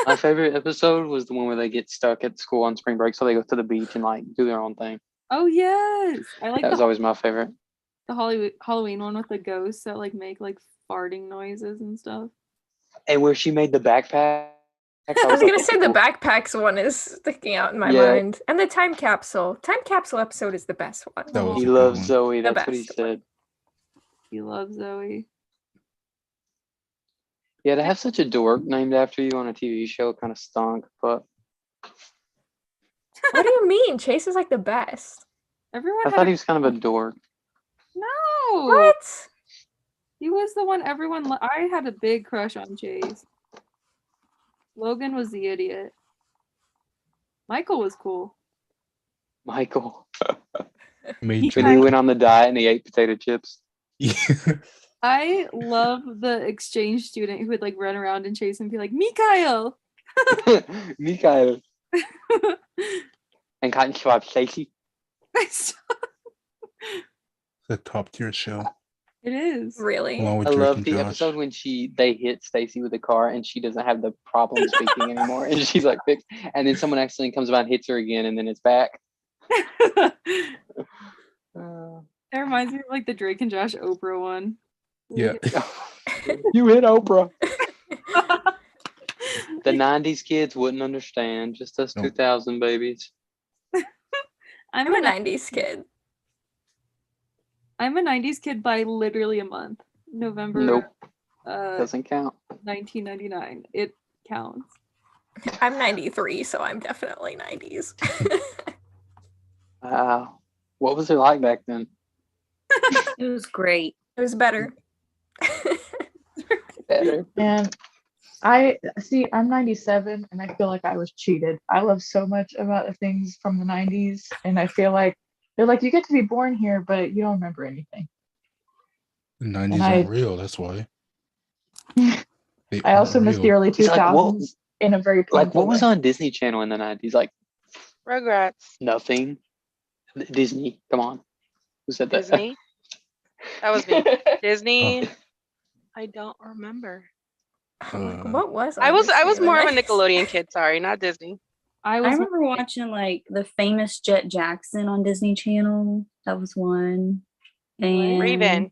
My favorite episode was the one where they get stuck at school on spring break, so they go to the beach and like do their own thing. Oh yes. I like That was the always my favorite. Halloween one with the ghosts that like make like farting noises and stuff. And where she made the backpack. I was gonna say the backpacks one is sticking out in my Yeah. mind. And the time capsule. Time capsule episode is the best one. That was He a good loves one. Zoe. The That's what he best one. said. He loves Zoe. Yeah, to have such a dork named after you on a TV show kind of stunk, but What do you mean? Chase is like the best. Everyone I had thought a- he was kind of a dork. no. What? He was the one everyone. I had a big crush on Chase. Logan was the idiot. Michael was cool. Michael. Major. When he went on the diet and he ate potato chips. I love the exchange student who would like run around and chase and be like, Mikhail! Mikhail. And Cotton Club Stacy. The top tier show. It is. Really? Along with I Drake love and the Josh. episode when they hit Stacy with the car and she doesn't have the problem speaking anymore, and she's like fixed. And then someone accidentally comes about and hits her again, and then it's back. It reminds me of like the Drake and Josh Oprah one. Yeah. You hit Oprah. The 90s kids wouldn't understand. Just us Nope. 2000 babies. I'm a 90s kid. I'm a 90s kid by literally a month. November Nope. 1999. Doesn't count. It counts. I'm 93, so I'm definitely 90s. Wow. What was it like back then? It was great. It was better. Better. And I see, I'm 97 and I feel like I was cheated. I love so much about the things from the 90s, and I feel like they're like, you get to be born here, but you don't remember anything. The 90s And aren't real, that's why. They I also aren't miss the real. early It's like, 2000s in a very Like, painful what was way. on Disney Channel in the 90s? Like, Rugrats. nothing. Disney. Come on. Who said that? Disney. That was me. Disney. I don't remember. What was I was Disney more of a in the 90s? Nickelodeon kid. Sorry, not Disney. I I was remember watching like the famous Jet Jackson on Disney Channel. That was one. And Raven.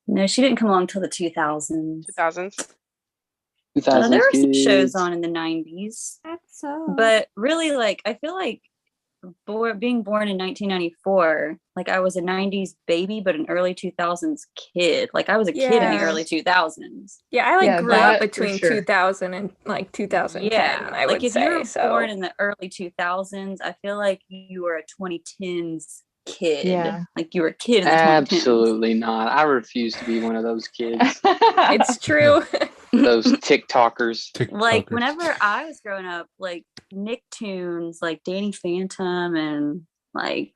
no, she didn't come along till the 2000s. 2000s. 2000s There were some kids. shows on in the 90s, That's so. but really, like, I feel like being born in 1994, like I was a 90s baby, but an early 2000s kid. Like I was a kid in the Yeah. early 2000s. Yeah, I like Yeah, grew that up for between sure. 2000 and like 2010. Yeah, I like would if say you were so. born in the early 2000s, I feel like you were a 2010s kid. Yeah. Like you were a kid in the 2010s. Absolutely not. I refuse to be one of those kids. It's true. Those TikTokers. Like TikTokers. whenever I was growing up, like Nicktoons, like Danny Phantom, and like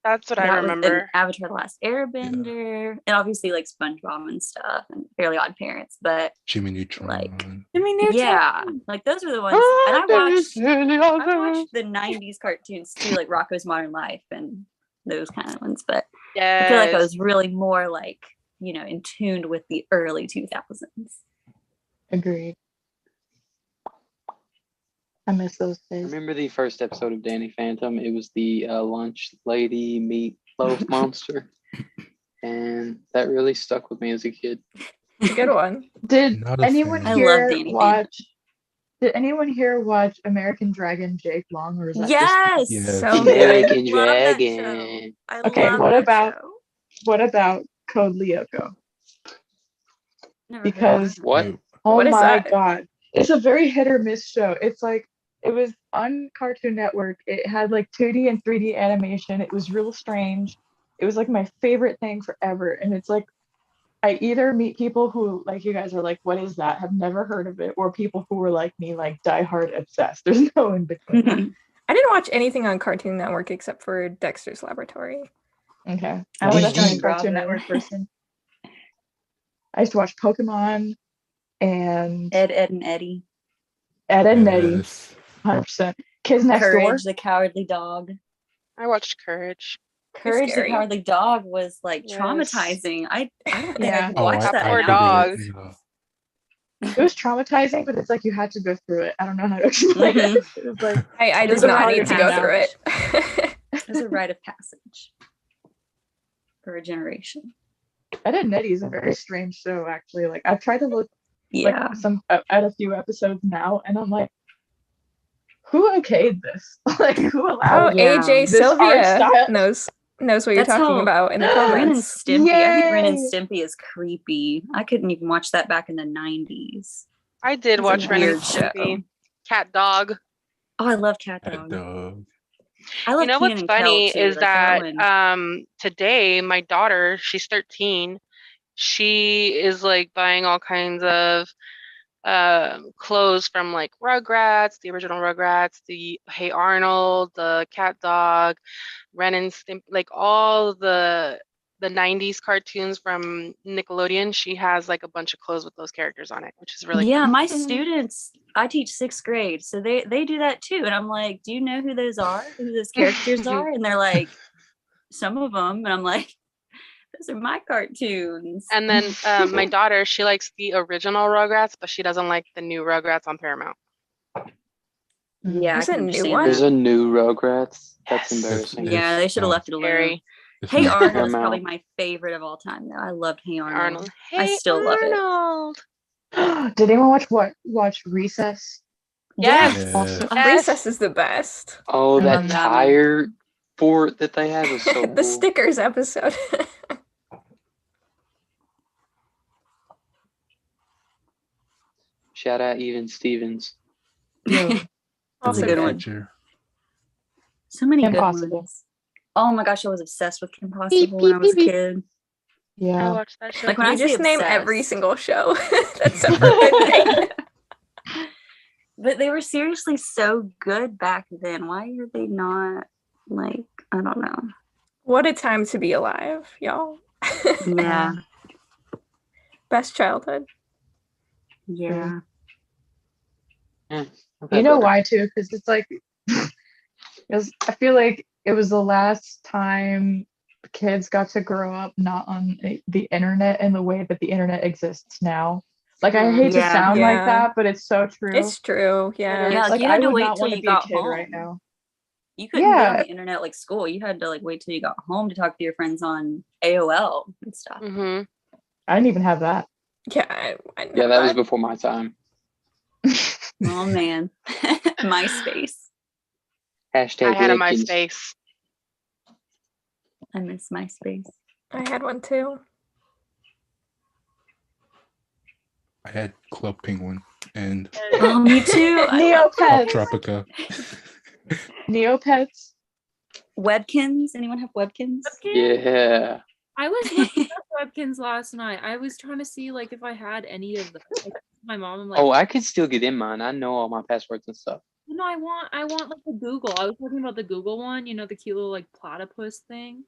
That's what I that was- remember. and Avatar: The Last Airbender, and obviously like SpongeBob and stuff, and Fairly Odd Parents. But Jimmy Neutron. like- I mean, they're yeah, like those are the ones. And I watched the 90s cartoons too, like Rocko's Modern Life and those kind of ones. But Yes. I feel like I was really more like, you know, in tuned with the early 2000s. Agreed. I miss those I days. remember the first episode of Danny Phantom. It was the lunch lady meatloaf monster. And that really stuck with me as a kid. Good one. Did Not a anyone fan. I love here Danny watch? Did anyone here watch American Dragon Jake Long, or is that just Yes. Yes. So good. American Love that Dragon. I Okay, love what that about- show. what about Code Lyoko? Never heard of Because it. What? Wait, oh What is my that? god, it's a very hit or miss show. It's like it was on Cartoon Network. It had like 2D and 3D animation. It was real strange. It was like my favorite thing forever. And it's like I either meet people who like you guys are like, what is that? Have never heard of it, or people who were like me, like diehard obsessed. There's no in between. I didn't watch anything on Cartoon Network except for Dexter's Laboratory. Okay. I Did was you- definitely a Cartoon Bravo. Network person. I used to watch Pokemon and Ed, Ed, and Eddie. Ed and Nettie, yes. 100%. Kids Next Door. Courage the Cowardly Dog. I watched Courage. Courage the scary. Cowardly Dog was like Yes. traumatizing. I don't think Yeah. I could Oh, watch That that. poor now. dog. It was traumatizing, but it's like you had to go through it. I don't know how to explain Mhm. it. It was like I It did was a not hard need to go time. through it. It was a rite of passage for a generation. Ed and Nettie is a very strange show, actually. Like I've tried to look Yeah. like some at a few episodes now, and I'm like, who okayed this? Like who Oh, allowed Yeah. AJ this art Sylvia style? knows what you're That's talking how- about in the Ren and comments. Stimpy. I think Ren and Yay! Stimpy is creepy. I couldn't even watch that back in the 90s. I did It's a watch Ren and weird show. Stimpy. Cat Dog. Oh, I love Cat Cat Dog. dog. I love You know Kenan what's and Kel, funny too. is Like, that one- today my daughter, she's 13, she is like buying all kinds of clothes from like Rugrats, the original Rugrats, the Hey Arnold, the Cat Dog, Ren and Stimp, like all the 90s cartoons from Nickelodeon. She has like a bunch of clothes with those characters on it, which is really Yeah, cute. my students, I teach 6th grade, so they do that too. And I'm like, do you know who those are? Who those characters are? And they're like, some of them. And I'm like, those are my cartoons. And then my daughter, she likes the original Rugrats, but she doesn't like the new Rugrats on Paramount. Yeah, There's I a can new understand one? There's that. a new Rugrats. That's Yes. embarrassing. Yeah, they should have left it alone. Scary. Hey not Arnold is Paramount. probably my favorite of all time, though. I loved Hey Arnold. Arnold. I Hey, still love it. Arnold. Did anyone watch Recess? Yes. Yeah. Also, Yes. Recess is the best. Oh, I that love that one. tire fort that they had was so The cool. stickers episode. Shout out Even Stevens. yo, Also a good one. Feature. So many Kim good Possible. ones. Oh my gosh, I was obsessed with Kim Possible when I was a kid. I yeah. watched that show. Like when We I say just name every obsessed. single show that's ever been made. But they were seriously so good back then. Why are they not like, I don't know. What a time to be alive, y'all. Yeah. Best childhood. Yeah. You know why too? Because it's like, because I feel like it was the last time kids got to grow up not on the internet in the way that the internet exists now. Like I hate to Yeah. sound Yeah. like that, but it's so true. It's true, yeah. It Yeah, is. like you I had to would wait not till want to you be a got kid right home. now. You couldn't get on Yeah. the internet like school. You had to like wait till you got home to talk to your friends on AOL and stuff. Mm-hmm. I didn't even have that. Yeah, I know Yeah, that was before my time. Oh man. MySpace. Hashtag I had a Lickens. MySpace. I miss MySpace. I had one too. I had Club Penguin and Oh, me too. I love Pop Neopets. Tropica. Neopets. Webkins. Anyone have Webkins? Yeah. I was looking up Webkins last night. I was trying to see like if I had any of them. Like, my mom, I'm like, Oh, I could still get in mine. I know all my passwords and stuff. no, I want like the Google. I was talking about the Google one, you know, the cute little like platypus thing.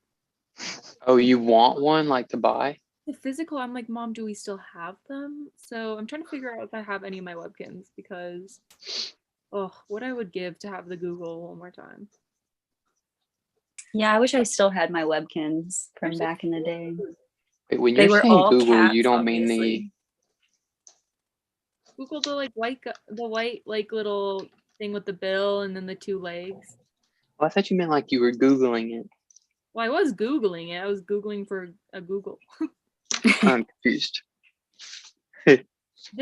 Oh, you want one like to buy? The physical, I'm like, Mom, do we still have them? So I'm trying to figure out if I have any of my Webkins because, oh, what I would give to have the Google one more time. Yeah, I wish I still had my Webkins from They're so back in the day. Wait, when They you're were saying all Google, cats, you don't mean obviously. Google the like the white like little thing with the bill and then the two legs. I thought you meant like you were Googling it. Well, I was Googling it. I was Googling for a Google. I'm confused. The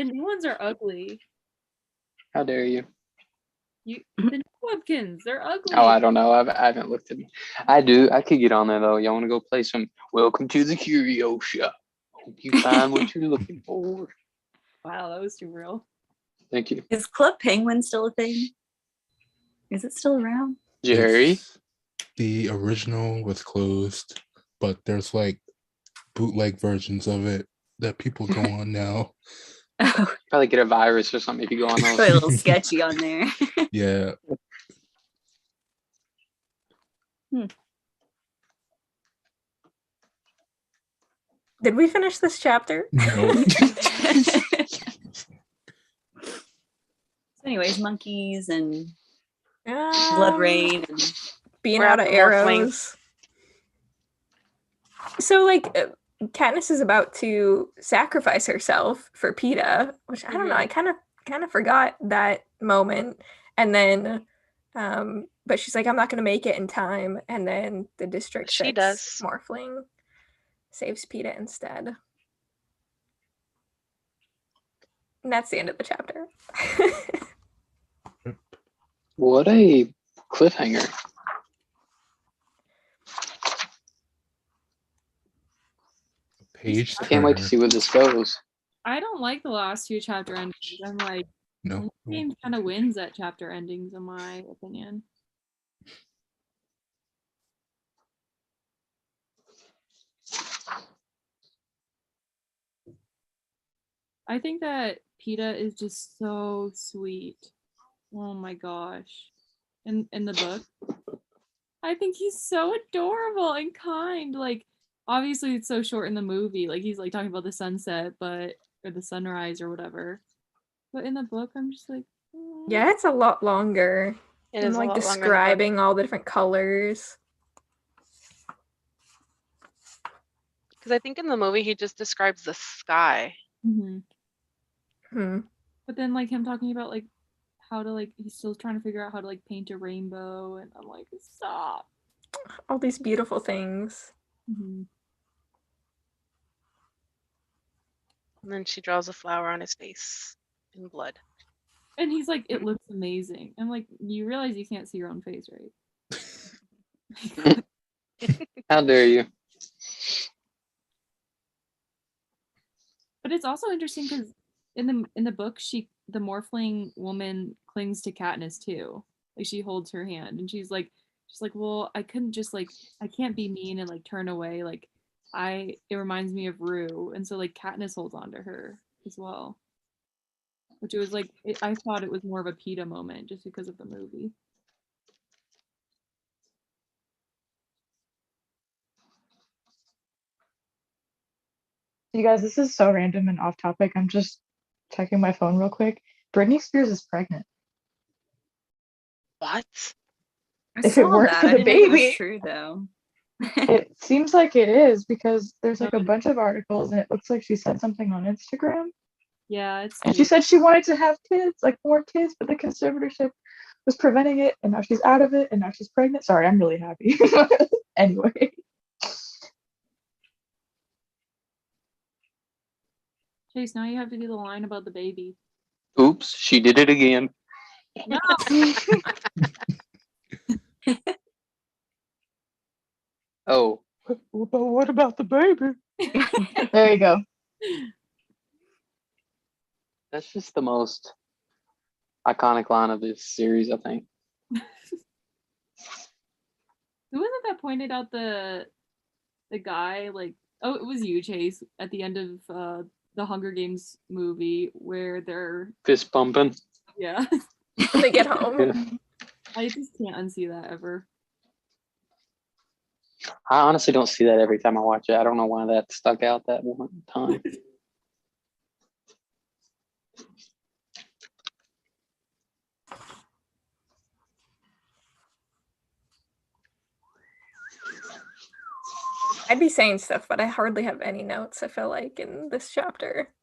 new ones are ugly. How dare you? The new Webkins, they're ugly. Oh, I don't know. I haven't looked at them. I do. I could get on there though. Y'all want to go play some Welcome to the Curio Shop? Hope you find what you're looking for. Wow, that was too real. Thank you, Is Club Penguin still a thing? Is it still around? Jerry. The original was closed, but there's like bootleg versions of it that people go on now. Oh, Probably get a virus or something if you go on probably a those. little sketchy on there. Yeah. Did we finish this chapter? No. So anyways, monkeys and Um, blood rain and Being We're out at of the morphling. arrows. So, like, Katniss is about to sacrifice herself for Peeta, which I don't know. I kind of forgot that moment, and then, but she's like, I'm not gonna make it in time, and then the District She 6 does. Morphling saves Peeta instead. And that's the end of the chapter. What a cliffhanger. Page I can't wait to turner. see where this goes. I don't like the last few chapter endings. I'm like, No. the game kind of wins at chapter endings, in my opinion. I think that PETA is just so sweet. Oh my gosh. In the book. I think he's so adorable and kind. Like, obviously it's so short in the movie. Like he's like talking about the sunset, or the sunrise or whatever. But in the book, I'm just like, "Aw." Yeah, it's a lot longer. It And is a like lot longer in the book. describing all the different colors. Because I think in the movie he just describes the sky. Mhm. Hmm. But then like him talking about like how to like he's still trying to figure out how to like paint a rainbow, and I'm like, stop. All these beautiful things. Mhm. And then she draws a flower on his face in blood. And he's like, it looks amazing. I'm like, you realize you can't see your own face, right? How dare you? But it's also interesting because in the book, the Morphling woman clings to Katniss too. Like she holds her hand, and she's like, well, I couldn't just like, I can't be mean and like turn away. Like, it reminds me of Rue, and so like Katniss holds on to her as well. Which it was like, I thought it was more of a PETA moment just because of the movie. You guys, this is so random and off topic. I'm just checking my phone real quick. Britney Spears is pregnant. What? I If it saw weren't that. for I the didn't know if it was baby. true though. It seems like it is because there's like a Good. bunch of articles and it looks like she said something on Instagram. Yeah, it's And she cute. said she wanted to have kids, like more kids, but the conservatorship was preventing it, and now she's out of it, and now she's pregnant. Sorry, I'm really happy. Anyway, Chase, now you have to do the line about the baby. Oops, she did it again. No. Oh, but what about the baby? There you go. that's just the most iconic line of this series, I think. Who was it that pointed out the guy like, oh, it was you, Chase, at the end of the Hunger Games movie where they're Fist pumping. yeah. When they get home. Yeah. I just can't unsee that ever. I honestly don't see that every time I watch it. I don't know why that stuck out that one time. I'd be saying stuff, but I hardly have any notes, I feel like, in this chapter.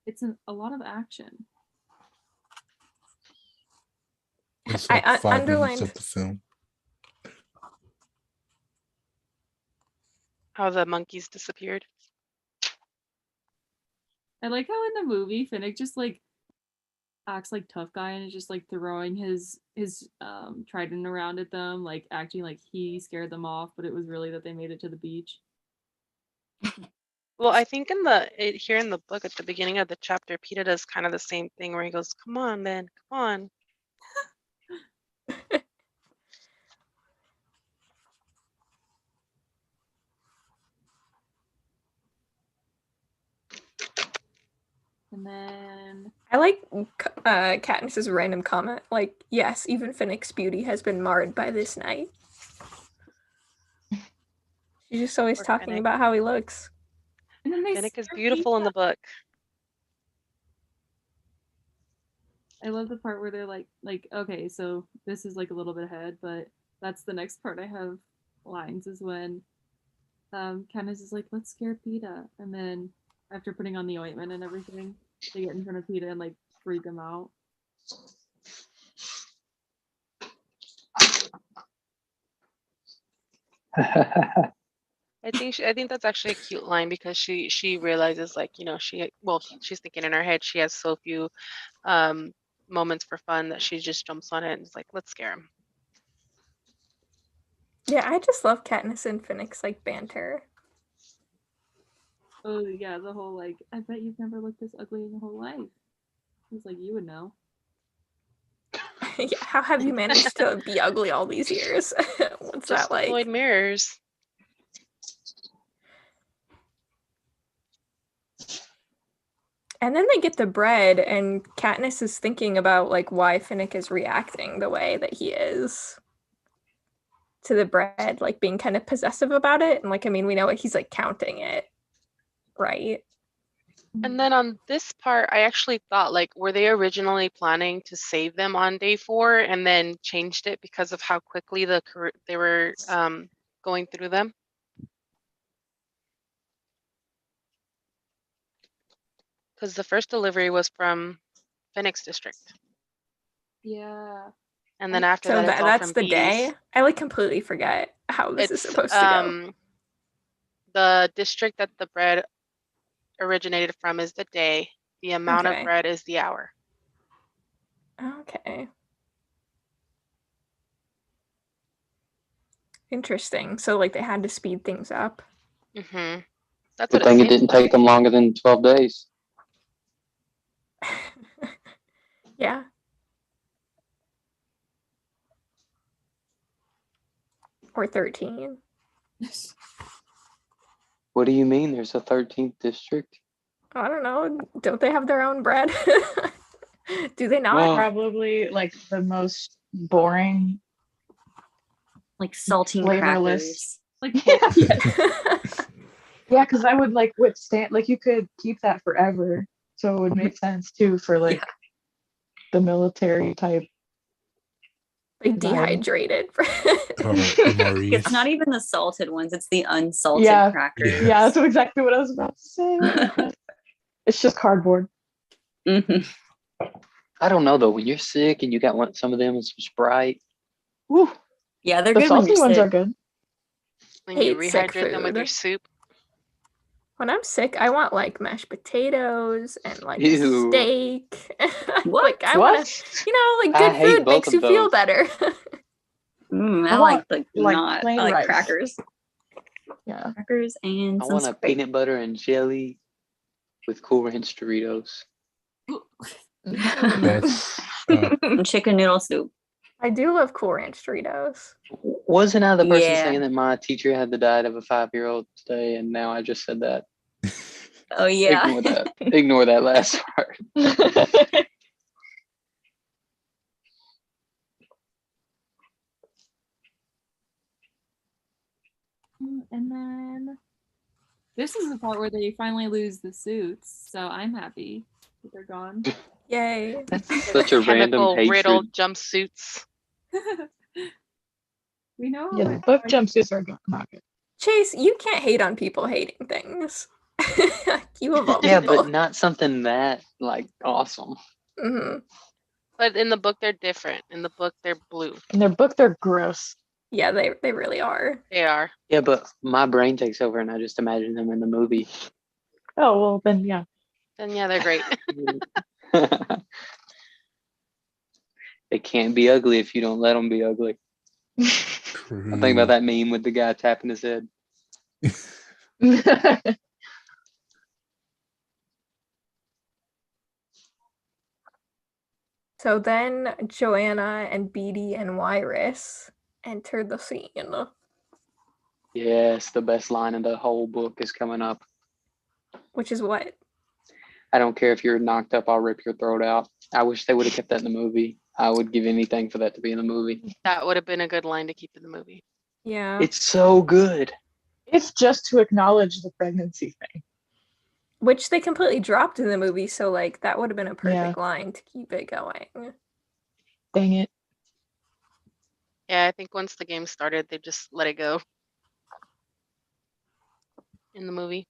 It's a lot of action. It's I like 5 minutes underlined- of the film. How the monkeys disappeared. I like how in the movie Finnick just like acts like tough guy and is just like throwing his trident around at them, like acting like he scared them off, but it was really that they made it to the beach. Well, I think here in the book at the beginning of the chapter, PETA does kind of the same thing where he goes, "Come on, man, come on." And then I like Katniss's random comment, like, yes, even Finnick's beauty has been marred by this night. She's just always Poor talking Finnick. about how he looks. and then they Finnick is scare beautiful in the book. I love the part where they're like, okay, so this is like a little bit ahead, but that's the next part I have lines is when Candace is like, let's scare PETA. And then after putting on the ointment and everything, they get in front of PETA and like freak him out. I think that's actually a cute line because she realizes, like, you know, she's thinking in her head she has so few moments for fun that she just jumps on it and is like, let's scare him. Yeah, I just love Katniss and Finnick's like banter. Oh yeah, the whole like, I bet you've never looked this ugly in your whole life. He's like, you would know. Yeah, how have you managed to be ugly all these years? What's Just that like? avoid mirrors. And then they get the bread, and Katniss is thinking about like why Finnick is reacting the way that he is to the bread, like being kind of possessive about it. And like, I mean, we know he's like counting it, right? And then on this part, I actually thought, like, were they originally planning to save them on day 4 and then changed it because of how quickly they were going through them? Because the first delivery was from Phoenix District, Yeah. and then after So that, it's all that's from the Beatty's. day. I like completely forget how this is It's supposed to go. the district that the bread originated from is the day. The amount of Okay. bread is the hour. Okay. Interesting. So like they had to speed things up. Mm-hmm. That's Good what thing it it didn't take them longer than 12 days. Yeah. Or 13. What do you mean there's a 13th district? I don't know. Don't they have their own bread? Do they not? Well, Probably like the most boring. Like saltine Flavorless. crackers. Like, Yeah, because I would like withstand, like you could keep that forever. So it would make sense too for like Yeah. the military type. Like Vibe. dehydrated. Or MREs. It's not even the salted ones, it's the unsalted Yeah. crackers. Yeah, that's exactly what I was about to say. It's just cardboard. Mhm. I don't know though. When you're sick and you got some of them and some Sprite, woo, Yeah, they're The good when salty you're ones are sick. good. When you Hate sick rehydrate them with your food. soup. When I'm sick, I want like mashed potatoes and like a Ew. steak. What? Like I want to, What? like I good hate food both makes of you feel those. better. I I like want, the like, not. plain I like rice. crackers. Yeah. Crackers and I some want a Sprite. peanut butter and jelly with Cool Ranch Doritos. That's and chicken noodle soup. I do love Cool Ranch Doritos. Wasn't I the person Yeah. saying that my teacher had the diet of a 5-year-old today, and now I just said that? Oh yeah. Ignore that. Ignore that last part. and then this is the part where they finally lose the suits, so I'm happy that they're gone. Yay. That's such a random Chemical hatred. riddled jumpsuits. We know. Yeah, the book jumpsuits are not good. Chase, you can't hate on people hating things. You of all Yeah, people. but not something that like awesome. Hmm. But in the book, they're different. In the book, they're blue. In their book, they're gross. Yeah, they really are. They are. Yeah, but my brain takes over, and I just imagine them in the movie. Oh, well, then, yeah. Then yeah, they're great. They can't be ugly if you don't let them be ugly. true. I think about that meme with the guy tapping his head. So then Joanna and Beatty and Wyrus enter the scene. Yes, the best line in the whole book is coming up. Which is what? I don't care if you're knocked up, I'll rip your throat out. I wish they would have kept that in the movie. I would give anything for that to be in the movie. That would have been a good line to keep in the movie. Yeah. It's so good. It's just to acknowledge the pregnancy thing. Which they completely dropped in the movie, so like that would have been a perfect line to keep it going. Dang it. Yeah, I think once the game started, they just let it go in the movie.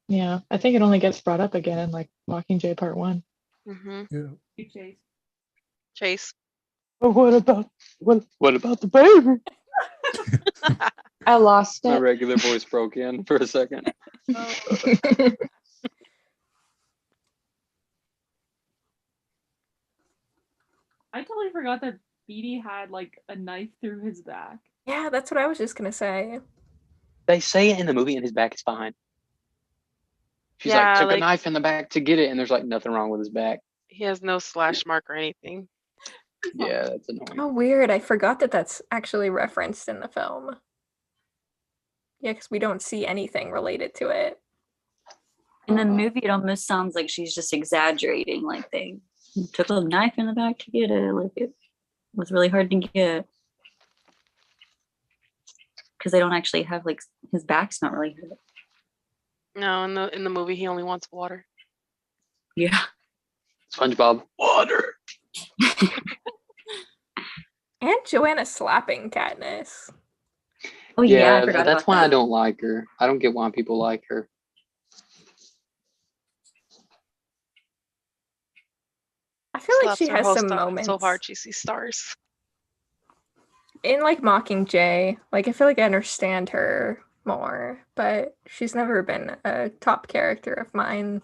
Yeah, I think it only gets brought up again in like Mockingjay Part 1. Mm-hmm. Yeah. You Chase. Chase. But what about the baby? I lost My it. regular voice broke in for a second. I totally forgot that Beatty had like a knife through his back. Yeah, that's what I was just gonna say. They say it in the movie and his back is fine. She's Yeah, like, took a like- knife in the back to get it, and there's like nothing wrong with his back. He has no slash mark or anything. Yeah, that's annoying. Oh, weird. I forgot that that's actually referenced in the film. Yeah, because we don't see anything related to it. In the movie, it almost sounds like she's just exaggerating. Like they took a knife in the back to get it. Like it was really hard to get because they don't actually have like his back's not really hurt. No, in the movie, he only wants water. Yeah. SpongeBob, water. And Joanna slapping Katniss. Oh yeah, I Yeah, forgot that's about why I that. don't like her. I don't get why people like her. I feel like Slaps she her has whole some stomach moments so hard she sees stars. in like Mockingjay. Like I feel like I understand her more, but she's never been a top character of mine.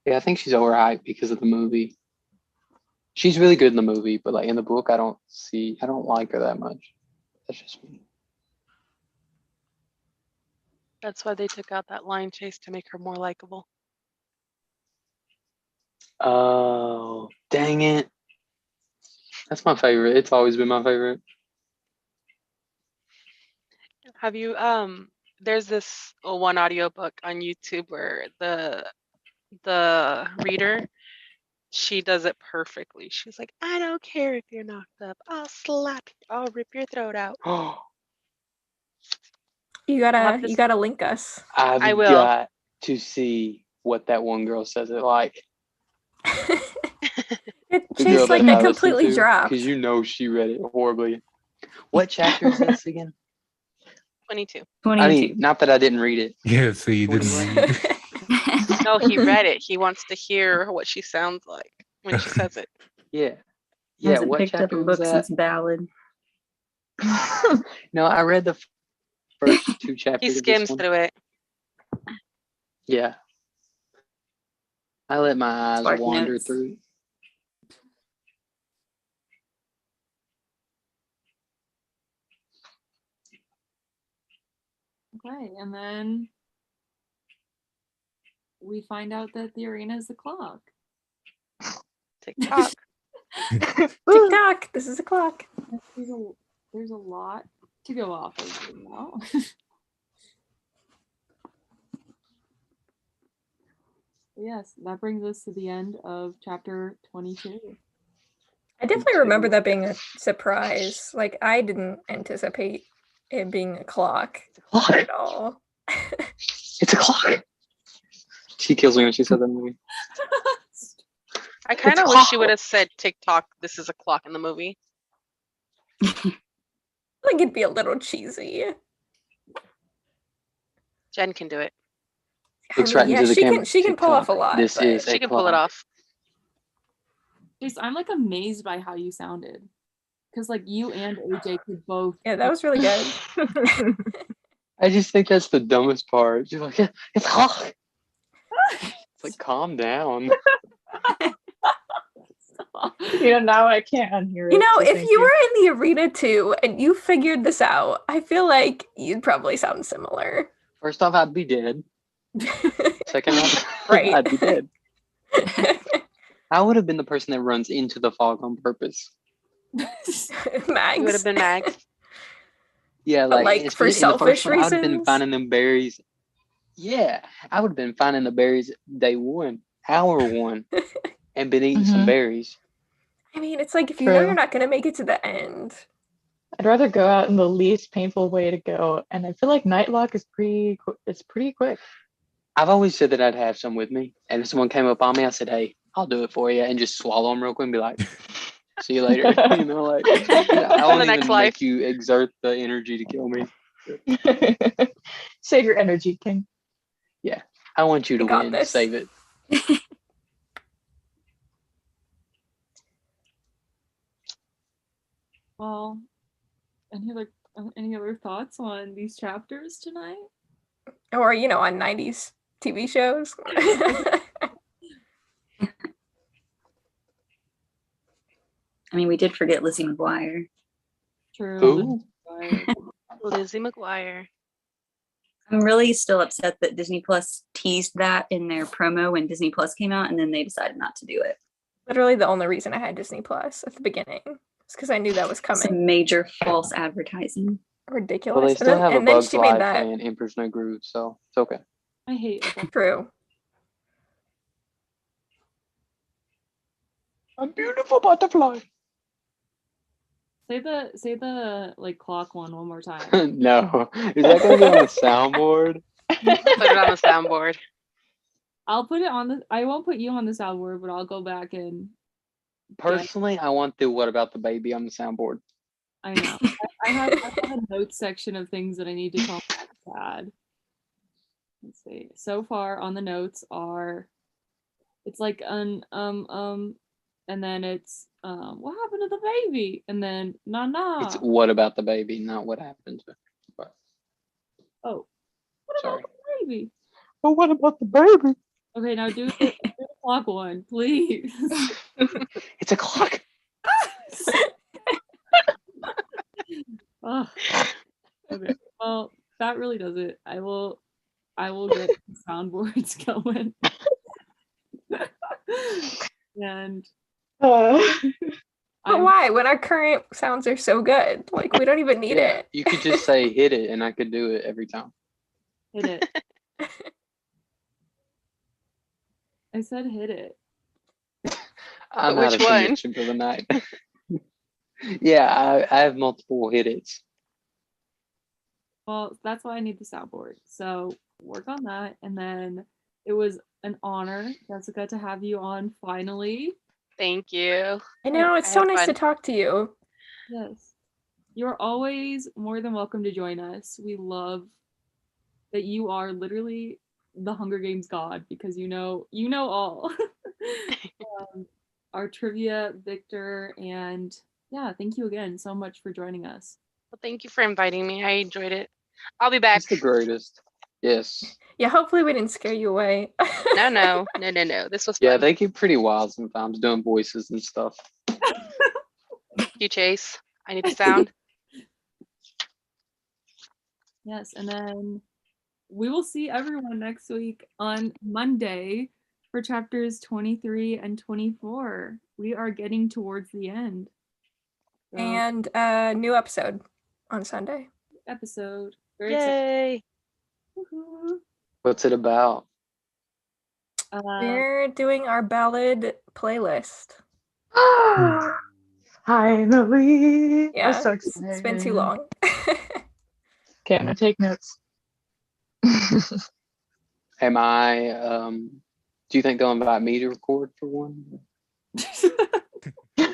Yeah, I think she's overhyped because of the movie. She's really good in the movie, but like in the book, I don't like her that much. That's just me. That's why they took out that line chase to make her more likable. Oh, dang it. That's my favorite. It's always been my favorite. Have you there's this one audiobook on YouTube where the reader, she does it perfectly. She's like, I don't care if you're knocked up. I'll slap you. I'll rip your throat out. Oh, You I'll have gotta to you gotta link us. I've I will. got to see what that one girl says it like. The girl Chase, like that that I completely listened to, dropped. because you know she read it horribly. What chapter is this again? 22. 22. I mean, not that I didn't read it. Yeah, so you didn't 21. read. No, he read it. He wants to hear what she sounds like when she says it. Yeah. Yeah, Hasn't what picked up chapter a was book that? since Ballad. No, I read the first two chapters He of this skims one. through it. Yeah. I let my eyes Spark wander notes. through. Okay, and then we find out that the arena is the clock. TikTok. TikTok. This is a clock. There's a lot to go off of right now. Yes, that brings us to the end of chapter 22. I definitely remember that being a surprise. Like I didn't anticipate it being a clock Clock. at all. It's a clock. She kills me when she said that movie. I kind of It's wish she awful. would have said TikTok, this is a clock in the movie. Like it'd be a little cheesy. Jen can do it. Looks right into the she camera. can she can pull off a TikTok. lot. This but is She a can pull it clock. off. Jace, I'm like amazed by how you sounded. Because like you and AJ could both. yeah, that was really good. I just think that's the dumbest part. She's like, it's a clock. It's like, calm down. Now I can't unhear it. You know, so if thank you were in the arena too and you figured this out, I feel like you'd probably sound similar. First off, I'd be dead. Second off, Right. I'd be dead. I would have been the person that runs into the fog on purpose. Mags. You would have been Mags. Yeah, But, like, like, for especially in the first selfish one, I would have been reasons? finding them berries. Yeah, I would have been finding the berries day one, hour one, and been eating some Mhm. berries. I mean, it's like if you know True. you're not gonna make it to the end. I'd rather go out in the least painful way to go, and I feel like Nightlock is pretty quick. I've always said that I'd have some with me, and if someone came up on me, I said, "Hey, I'll do it for you," and just swallow them real quick and be like, "See you later." You know, like I the won't next even life. make you exert the energy to kill me. Save your energy, King. I want you to You got win. this. Save it. Well, any other thoughts on these chapters tonight? Or, on 90s TV shows. I mean, we did forget Lizzie McGuire. True. Who? Lizzie McGuire. I'm really still upset that Disney Plus teased that in their promo when Disney Plus came out, and then they decided not to do it. Literally the only reason I had Disney Plus at the beginning. It's because I knew that was coming. Some major false advertising. Ridiculous. Well, they still have a and then Bugs she made Live that. playing Emperor's No Groove, so it's okay. I hate a True. A beautiful butterfly. Say the like clock one more time. No. Is that gonna be on the soundboard? Put it on the soundboard. I'll put it on the. I won't put you on the soundboard, but I'll go back and. Personally, I want the "What about the baby" on the soundboard. I know. I have a notes section of things that I need to tell my dad. Let's see. So far on the notes are, it's like and then it's what happened to the baby, and then It's "What about the baby," not "What happened to." But Oh, what sorry. about the baby? But what about the baby? Okay, now do the clock one, please. It's a clock. Oh, okay. Well, that really does it. I will get the soundboards going. And But why? When our current sounds are so good, like we don't even need it. You could just say "hit it," and I could do it every time. hit it. I said hit it. I'm Which out of one? connection for the night. Yeah, I have multiple hit it's. Well, that's why I need the soundboard. So work on that. And then it was an honor, Jessica, to have you on finally. Thank you. I know, it's I so had nice to fun. talk to you. Yes. You're always more than welcome to join us. We love that you are literally the Hunger Games god because you know all. Our trivia victor, and yeah, thank you again so much for joining us. Well, thank you for inviting me. I enjoyed it. I'll be back. It's the greatest. Yes. Yeah, hopefully we didn't scare you away. No. This was fun. Yeah, they get pretty wild sometimes doing voices and stuff. Thank you, Chase. I need the sound. Yes, and then we will see everyone next week on Monday for chapters 23 and 24. We are getting towards the end. So, And a new episode on Sunday. episode. Very excited. Yay. Woohoo. What's it about? We're doing our ballad playlist. Finally. Yeah, I'm so it's been too long. Okay, I'm gonna take notes. Am I do you think they'll invite me to record for one? Go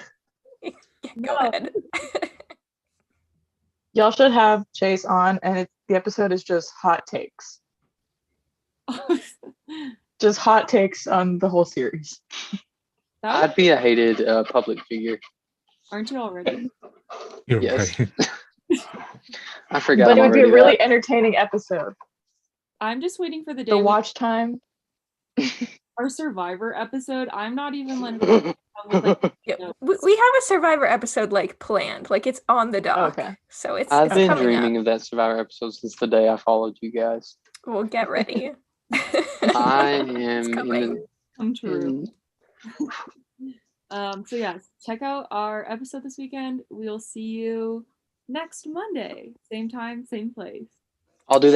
No. ahead. Y'all should have Chase on, and the episode is just hot takes. Just hot takes on the whole series. I'd be a hated public figure. Aren't you already? You're Yes. right. I forgot. But I'm it would be a already really that. entertaining episode. I'm just waiting for the day The we- watch time. our Survivor episode. I'm not even like Yeah, notes. we have a Survivor episode like planned, like it's on the dock. Okay. So it's I've been coming dreaming up. of that Survivor episode since the day I followed you guys. We'll get ready. I It's am coming. come true. in, So yes, check out our episode this weekend. We'll see you next Monday. Same time, same place. I'll do